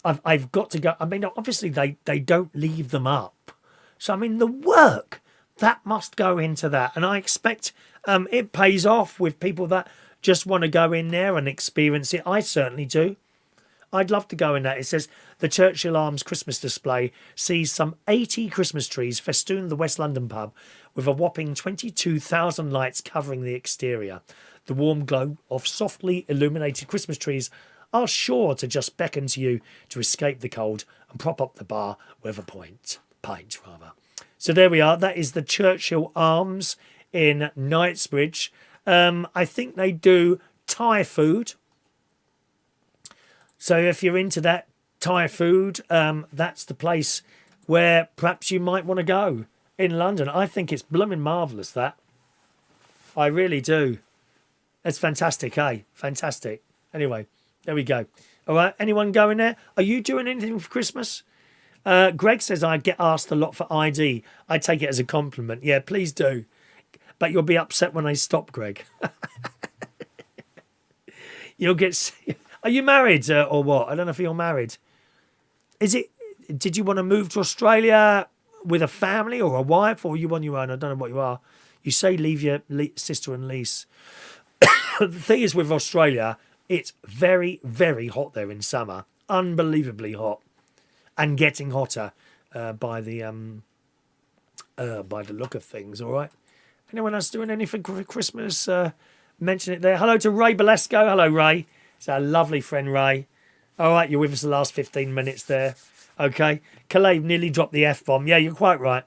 I've got to go. I mean, obviously, they don't leave them up. So, I mean, the work that must go into that. And I expect it pays off with people that just want to go in there and experience it. I certainly do. I'd love to go in that. It says the Churchill Arms Christmas display sees some 80 Christmas trees festoon the West London pub with a whopping 22,000 lights covering the exterior. The warm glow of softly illuminated Christmas trees are sure to just beckon to you to escape the cold and prop up the bar with a pint. So there we are. That is the Churchill Arms in Knightsbridge. I think they do Thai food. So if you're into that Thai food, that's the place where perhaps you might want to go in London. I think it's blooming marvellous, that. I really do. It's fantastic, eh? Fantastic. Anyway, there we go. All right, anyone going there? Are you doing anything for Christmas? Greg says I get asked a lot for ID. I take it as a compliment. Yeah, please do. But you'll be upset when I stop, Greg. You'll get... Are you married or what? I don't know if you're married. Is it... Did you want to move to Australia with a family or a wife, or are you on your own? I don't know what you are. You say leave your sister and lease. The thing is with Australia, it's very, very hot there in summer. Unbelievably hot. And getting hotter by the look of things, all right? Anyone else doing anything for Christmas? Mention it there. Hello to Ray Balesco. Hello, Ray. It's our lovely friend, Ray. All right, you're with us the last 15 minutes there. Okay. Caleb nearly dropped the F-bomb. Yeah, you're quite right.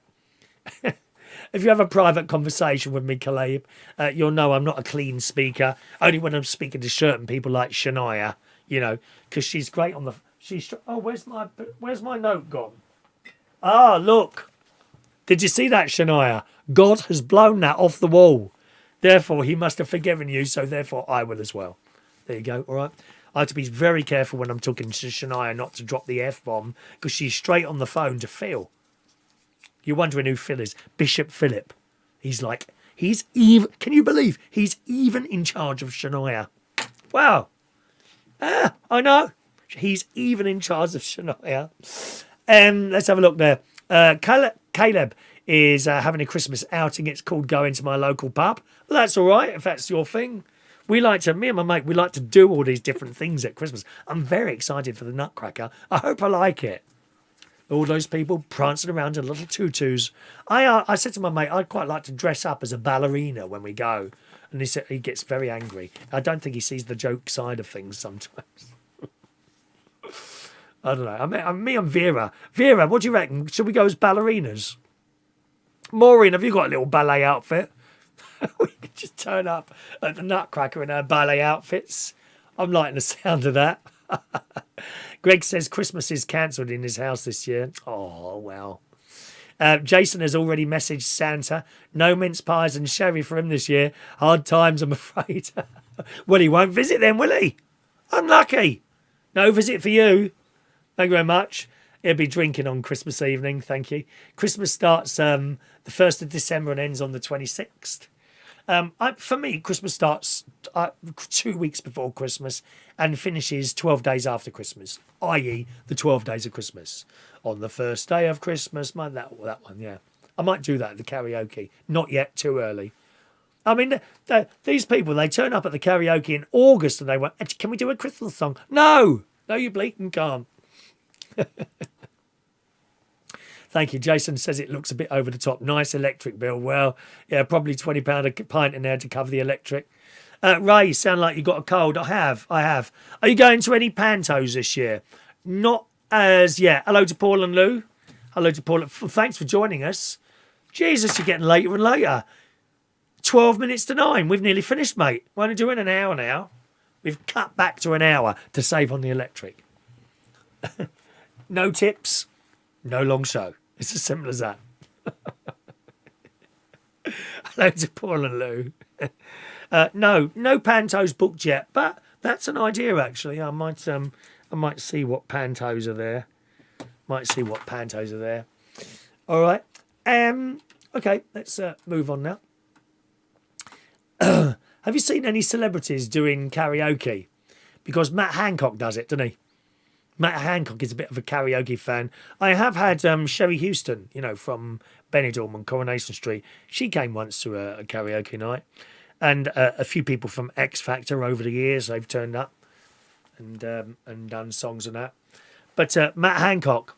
If you have a private conversation with me, Caleb, you'll know I'm not a clean speaker. Only when I'm speaking to certain people like Shania, you know, because she's great on the... Oh, where's my note gone? Ah, look. Did you see that, Shania? God has blown that off the wall. Therefore, he must have forgiven you, so therefore I will as well. There you go, all right? I have to be very careful when I'm talking to Shania not to drop the F-bomb, because she's straight on the phone to Phil. You're wondering who Phil is. Bishop Philip. He's even, can you believe, he's even in charge of Shania. Wow. I know. He's even in charge of Shania. Let's have a look there. Caleb is having a Christmas outing. It's called Going to My Local Pub. Well, that's all right if that's your thing. Me and my mate, we like to do all these different things at Christmas. I'm very excited for the Nutcracker. I hope I like it. All those people prancing around in little tutus. I said to my mate, I'd quite like to dress up as a ballerina when we go. And he said he gets very angry. I don't think he sees the joke side of things sometimes. I don't know. Me and Vera. Vera, what do you reckon? Should we go as ballerinas? Maureen, have you got a little ballet outfit? We could just turn up at the Nutcracker in our ballet outfits. I'm liking the sound of that. Greg says Christmas is cancelled in his house this year. Oh, well. Jason has already messaged Santa. No mince pies and sherry for him this year. Hard times, I'm afraid. Well, he won't visit then, will he? Unlucky. No visit for you. Thank you very much. He'll be drinking on Christmas evening. Thank you. Christmas starts the 1st of December and ends on the 26th. For me, Christmas starts 2 weeks before Christmas and finishes 12 days after Christmas, i.e. the 12 days of Christmas. On the first day of Christmas, that one, yeah. I might do that at the karaoke. Not yet, too early. I mean, these people, they turn up at the karaoke in August and they went, can we do a Christmas song? No, you bleating can't. Thank you. Jason says it looks a bit over the top. Nice electric bill. Well, yeah, probably £20 a pint in there to cover the electric. Ray, you sound like you got a cold. I have. Are you going to any pantos this year? Not as yet. Hello to Paul and Lou. Hello to Paul. Thanks for joining us. Jesus, you're getting later and later. 12 minutes to 9. We've nearly finished, mate. We're only doing an hour now. We've cut back to an hour to save on the electric. No tips, no long show. It's as simple as that. Hello to Paul and Lou. No pantos booked yet, but that's an idea actually. I might see what pantos are there. All right. Okay, let's move on now. Have you seen any celebrities doing karaoke? Because Matt Hancock does it, doesn't he? Matt Hancock is a bit of a karaoke fan. I have had Sherry Houston, from Benidorm on Coronation Street. She came once to a karaoke night. And a few people from X Factor over the years, they've turned up and done songs and that. But Matt Hancock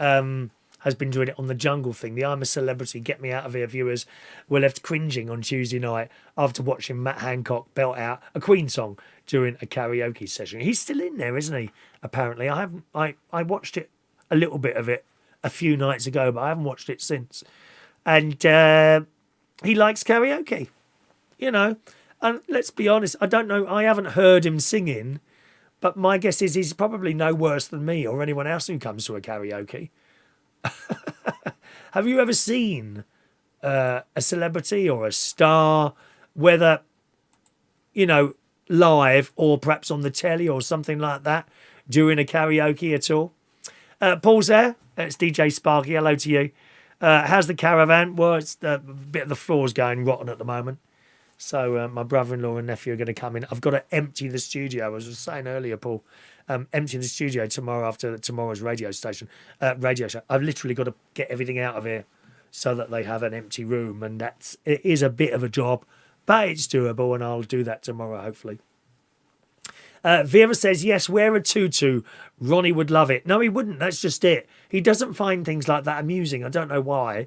has been doing it on the Jungle thing. The I'm a Celebrity, Get Me Out of Here viewers were left cringing on Tuesday night after watching Matt Hancock belt out a Queen song during a karaoke session. He's still in there, isn't he? Apparently, I watched it, a little bit of it, a few nights ago, but I haven't watched it since. And he likes karaoke, And let's be honest, I don't know. I haven't heard him singing, but my guess is he's probably no worse than me or anyone else who comes to a karaoke. Have you ever seen a celebrity or a star, whether, you know, live or perhaps on the telly or something like that, doing a karaoke at all? Paul's there. It's DJ Sparky. Hello to you. How's the caravan? Well, it's a bit of the floor's going rotten at the moment. So my brother-in-law and nephew are going to come in. I've got to empty the studio. As I was saying earlier, Paul, empty the studio tomorrow after tomorrow's radio show. I've literally got to get everything out of here so that they have an empty room, and it is a bit of a job, but it's doable, and I'll do that tomorrow, hopefully. Vera says, yes, wear a tutu. Ronnie would love it. No, he wouldn't. That's just it. He doesn't find things like that amusing. I don't know why.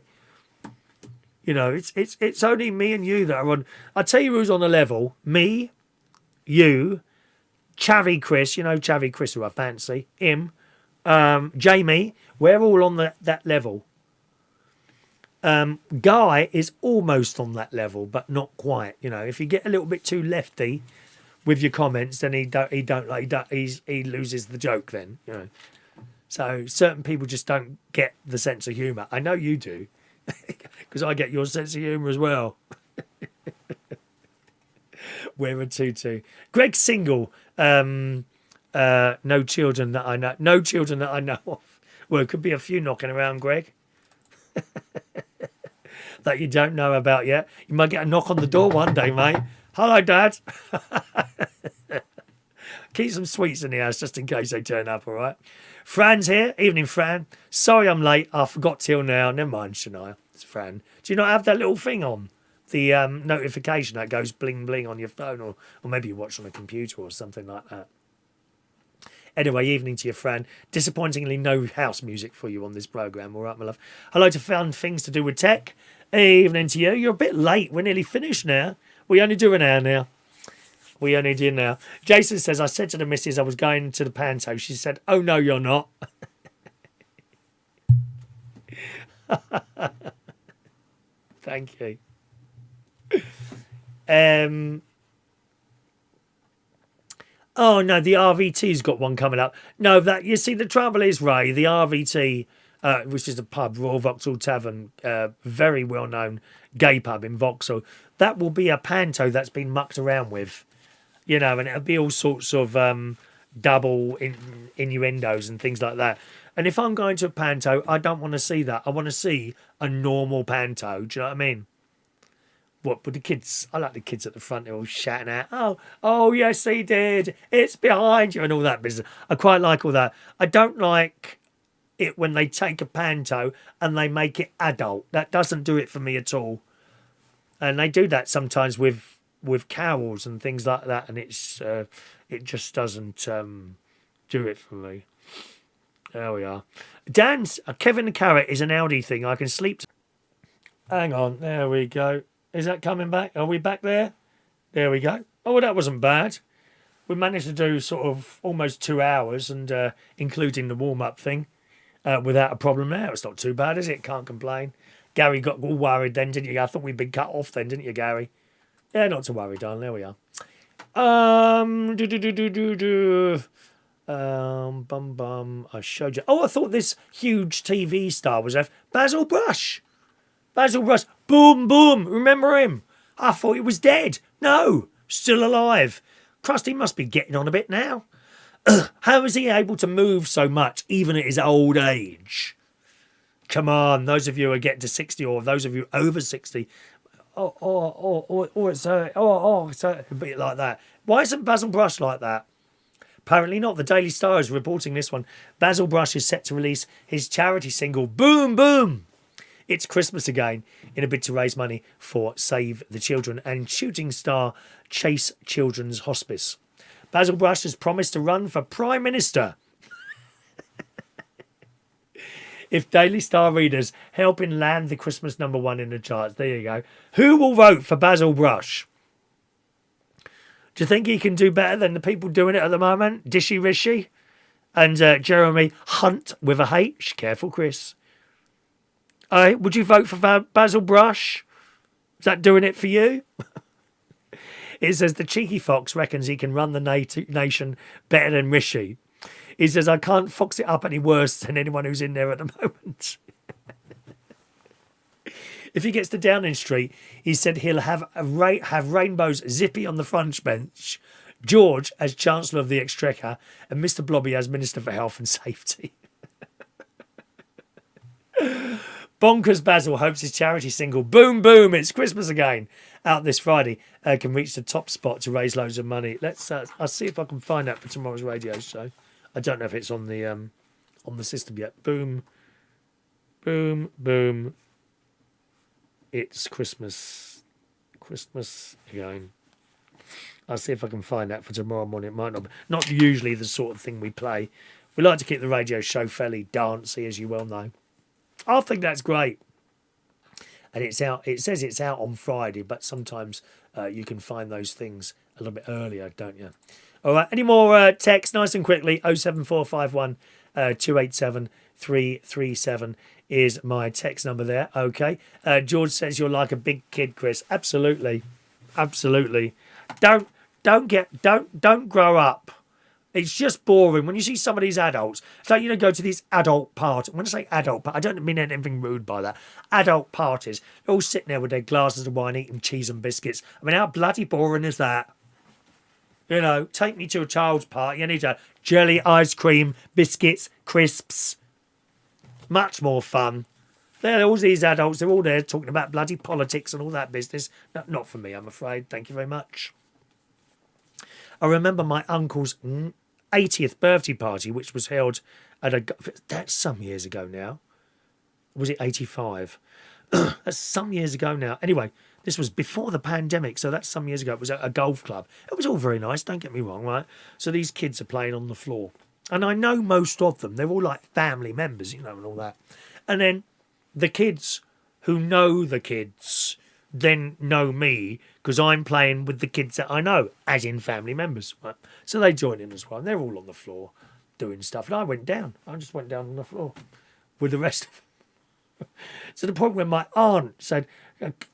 You know, it's only me and you that are on. I'll tell you who's on the level. Me, you, Chavy Chris. You know Chavy Chris, who I fancy. Him, Jamie. We're all on that level. Guy is almost on that level, but not quite. You know, if you get a little bit too lefty with your comments, then he loses the joke. Then, you know. So certain people just don't get the sense of humour. I know you do, because I get your sense of humour as well. Wear a tutu. Greg's single. No children that I know. No children that I know of. Well, it could be a few knocking around, Greg, that you don't know about yet. You might get a knock on the door one day, mate. Hello, Dad. Keep some sweets in the house just in case they turn up, all right? Fran's here. Evening, Fran. Sorry I'm late. I forgot till now. Never mind, Shania. It's Fran. Do you not have that little thing on? The notification that goes bling bling on your phone, or maybe you watch on a computer or something like that. Anyway, evening to you, Fran. Disappointingly, no house music for you on this programme. All right, my love. Hello to Fun Things to Do with Tech. Evening to you. You're a bit late. We're nearly finished now. We only do an hour now. We only do now. Jason says, I said to the missus I was going to the panto. She said, oh, no, you're not. Thank you. Oh, no, the RVT's got one coming up. No, that you see, the trouble is, Ray, the RVT, which is a pub, Royal Vauxhall Tavern, very well-known gay pub in Vauxhall, that will be a panto that's been mucked around with, you know, and it'll be all sorts of double innuendos and things like that. And if I'm going to a panto, I don't want to see that. I want to see a normal panto. Do you know what I mean? What, but the kids, I like the kids at the front, they're all shouting out, oh, yes, he did. It's behind you and all that business. I quite like all that. I don't like it when they take a panto and they make it adult. That doesn't do it for me at all. And they do that sometimes with carols and things like that, and it just doesn't do it for me. There we are. Dan's Kevin the Carrot is an Audi thing. I can sleep. Hang on, there we go. Is that coming back? Are we back there? There we go. Oh, well, that wasn't bad. We managed to do sort of almost 2 hours, and including the warm-up thing, without a problem there. It's not too bad, is it? Can't complain. Gary got all worried then, didn't you? I thought we'd been cut off then, didn't you, Gary? Yeah, not to worry, darling. There we are. I showed you. Oh, I thought this huge TV star was Basil Brush. Basil Brush. Boom, boom. Remember him? I thought he was dead. No, still alive. Krusty must be getting on a bit now. How is he able to move so much, even at his old age? Come on, those of you who are getting to 60, or those of you over 60. It's a bit like that. Why isn't Basil Brush like that? Apparently not. The Daily Star is reporting this one. Basil Brush is set to release his charity single, Boom Boom. It's Christmas again, in a bid to raise money for Save the Children and shooting star Chase Children's Hospice. Basil Brush has promised to run for Prime Minister if Daily Star readers help him land the Christmas #1 in the charts. There you go. Who will vote for Basil Brush? Do you think he can do better than the people doing it at the moment? Dishy Rishi and Jeremy Hunt with a H. Careful, Chris. Would you vote for Basil Brush? Is that doing it for you? It says the cheeky fox reckons he can run the nation better than Rishi. He says, I can't fox it up any worse than anyone who's in there at the moment. If he gets to Downing Street, he said he'll have have Rainbow's Zippy on the front bench, George as Chancellor of the Exchequer, and Mr. Blobby as Minister for Health and Safety. Bonkers Basil hopes his charity single "Boom Boom, It's Christmas Again" out this Friday can reach the top spot to raise loads of money. Let's I'll see if I can find that for tomorrow's radio show. I don't know if it's on the system yet. Boom, boom, boom. It's Christmas again. I'll see if I can find that for tomorrow morning. It might not be. Not usually the sort of thing we play. We like to keep the radio show fairly dancey, as you well know. I think that's great. And it's out. It says it's out on Friday, but sometimes you can find those things a little bit earlier, don't you? All right. Any more text? Nice and quickly. 07451 287 337 is my text number there. Okay. George says you're like a big kid, Chris. Absolutely, absolutely. Don't grow up. It's just boring when you see some of these adults. It's like, go to these adult parties. When I say adult, I don't mean anything rude by that. Adult parties. They're all sitting there with their glasses of wine, eating cheese and biscuits. I mean, how bloody boring is that? Take me to a child's party. You need jelly, ice cream, biscuits, crisps. Much more fun. They're all these adults. They're all there talking about bloody politics and all that business. No, not for me, I'm afraid. Thank you very much. I remember my uncle's 80th birthday party, which was held at that's some years ago now. Was it 85? That's some years ago now. Anyway, this was before the pandemic, so that's some years ago. It was at a golf club. It was all very nice, don't get me wrong, right? So these kids are playing on the floor. And I know most of them. They're all like family members, and all that. And then the kids who know the kids then know me because I'm playing with the kids that I know, as in family members. Right? So they join in as well. And they're all on the floor doing stuff. And I went down. I just went down on the floor with the rest of them. To the point where my aunt said,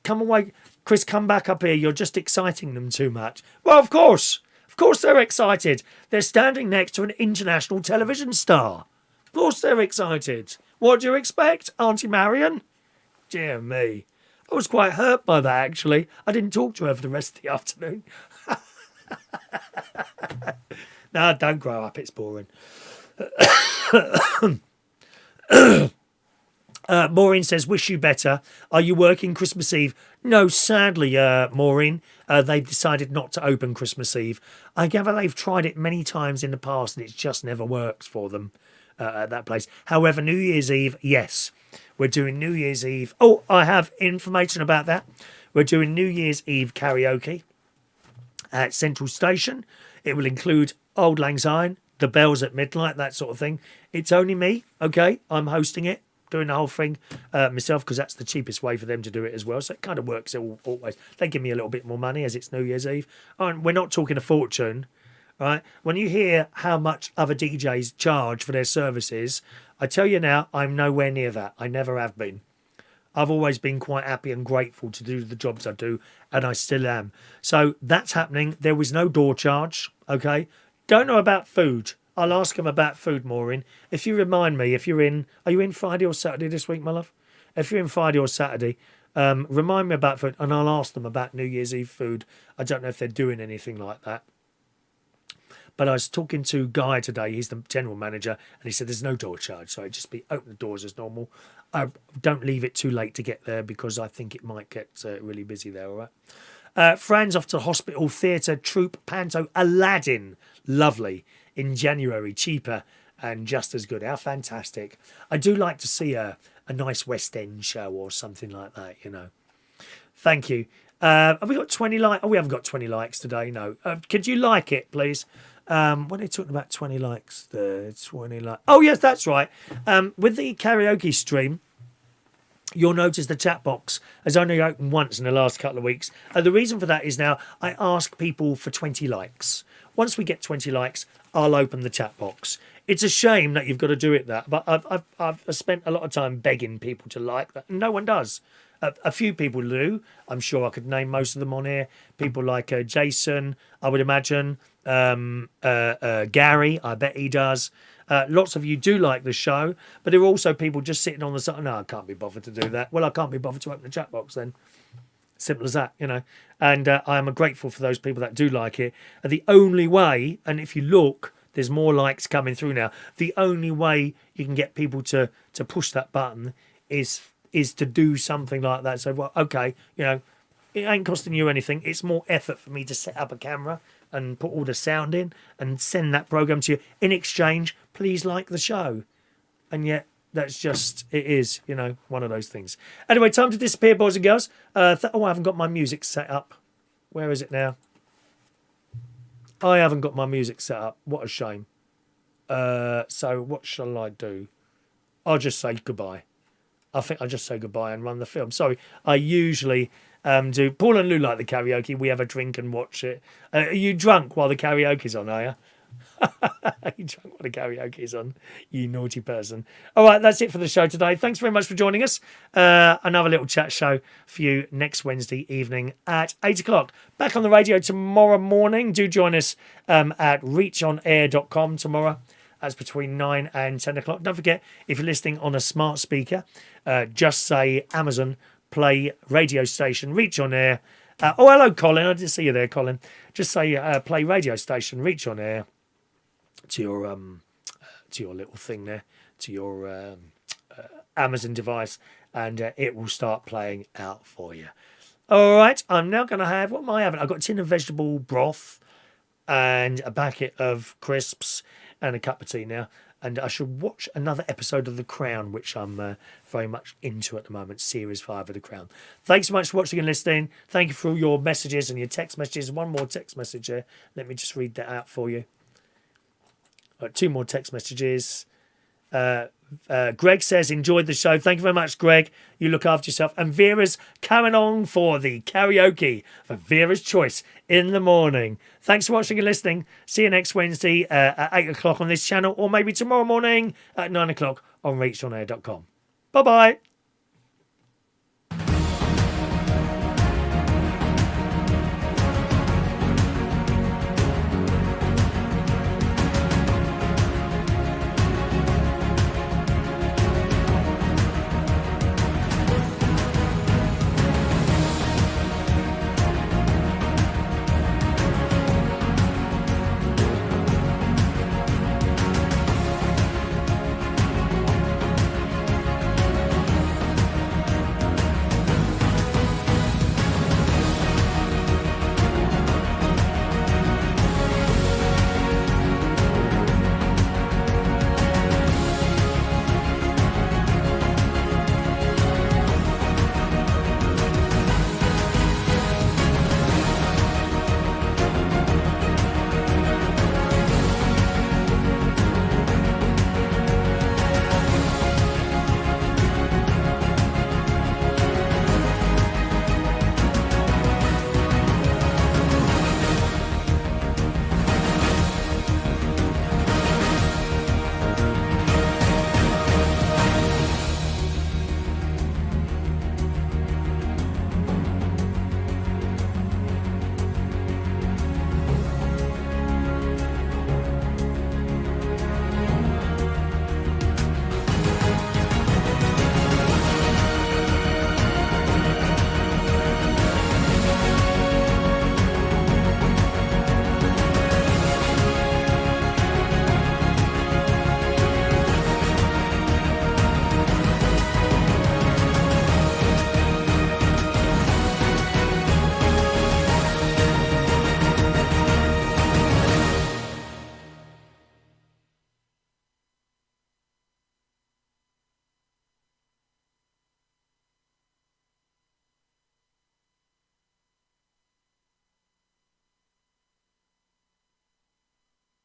"Come away, Chris, come back up here. You're just exciting them too much." Well, of course. Of course they're excited. They're standing next to an international television star. Of course they're excited. What do you expect, Auntie Marion? Dear me. I was quite hurt by that, actually. I didn't talk to her for the rest of the afternoon. No, don't grow up. It's boring. Maureen says, wish you better. Are you working Christmas Eve? No, sadly, Maureen. They've decided not to open Christmas Eve. I gather they've tried it many times in the past and it's just never worked for them at that place. However, New Year's Eve, yes. We're doing New Year's Eve. Oh, I have information about that. We're doing New Year's Eve karaoke at Central Station. It will include Auld Lang Syne, The Bells at Midnight, that sort of thing. It's only me, okay? I'm hosting it, doing the whole thing myself because that's the cheapest way for them to do it as well. So it kind of works always. They give me a little bit more money as it's New Year's Eve. And we're not talking a fortune, right? When you hear how much other DJs charge for their services, I tell you now, I'm nowhere near that. I never have been. I've always been quite happy and grateful to do the jobs I do, and I still am. So that's happening. There was no door charge, okay? Don't know about food. I'll ask them about food, Maureen. If you remind me, are you in Friday or Saturday this week, my love? If you're in Friday or Saturday, remind me about food, and I'll ask them about New Year's Eve food. I don't know if they're doing anything like that. But I was talking to Guy today, he's the general manager, and he said there's no door charge, so just open the doors as normal. Don't leave it too late to get there because I think it might get really busy there, all right? Fran's off to hospital, theatre, troupe, panto, Aladdin, lovely, in January, cheaper and just as good. How fantastic. I do like to see a nice West End show or something like that, Thank you. Have we got 20 likes? Oh, we haven't got 20 likes today, no. Could you like it, please? When are they talking about 20 likes? The 20 likes. Oh, yes, that's right. With the karaoke stream, you'll notice the chat box has only opened once in the last couple of weeks. The reason for that is now I ask people for 20 likes. Once we get 20 likes, I'll open the chat box. It's a shame that you've got to do it that, but I've spent a lot of time begging people to like that, and no one does. A few people do. I'm sure I could name most of them on here. People like Jason, I would imagine. Gary, I bet he does. Lots of you do like the show, but there are also people just sitting on the side. No, I can't be bothered to do that. Well, I can't be bothered to open the chat box then. Simple as that, you know. And I am grateful for those people that do like it. And the only way, and if you look, there's more likes coming through now. The only way you can get people to push that button is to do something like that. So, well, okay, you know, it ain't costing you anything. It's more effort for me to set up a camera and put all the sound in and send that program to you. In exchange, please like the show. And yet, that's just, it is, you know, one of those things. Anyway, time to disappear, boys and girls. I haven't got my music set up. Where is it now? I haven't got my music set up. What a shame. So what shall I do? I'll just say goodbye. I think I'll just say goodbye and run the film. Sorry, I usually do. Paul and Lou like the karaoke. We have a drink and watch it. Are you drunk while the karaoke's on, are you? You drunk while the karaoke's on, you naughty person. All right, that's it for the show today. Thanks very much for joining us. Another little chat show for you next Wednesday evening at 8 o'clock. Back on the radio tomorrow morning. Do join us at reachonair.com tomorrow. That's between 9 and 10 o'clock. Don't forget, if you're listening on a smart speaker, just say Amazon Play radio station Reach on Air. Oh, hello, Colin. I didn't see you there, Colin. Just say play radio station Reach on Air to your little thing there, to your Amazon device, and it will start playing out for you. All right, I'm now going to have, what am I having? I've got a tin of vegetable broth and a packet of crisps and a cup of tea now. And I should watch another episode of The Crown, which I'm very much into at the moment, Series 5 of The Crown. Thanks so much for watching and listening. Thank you for all your messages and your text messages. One more text message there. Let me just read that out for you. Two more text messages. Greg says, enjoyed the show. Thank you very much, Greg. You look after yourself. And Vera's coming on for the karaoke for Vera's Choice in the morning. Thanks for watching and listening. See you next Wednesday at 8 o'clock on this channel, or maybe tomorrow morning at 9 o'clock on reachonair.com. Bye-bye.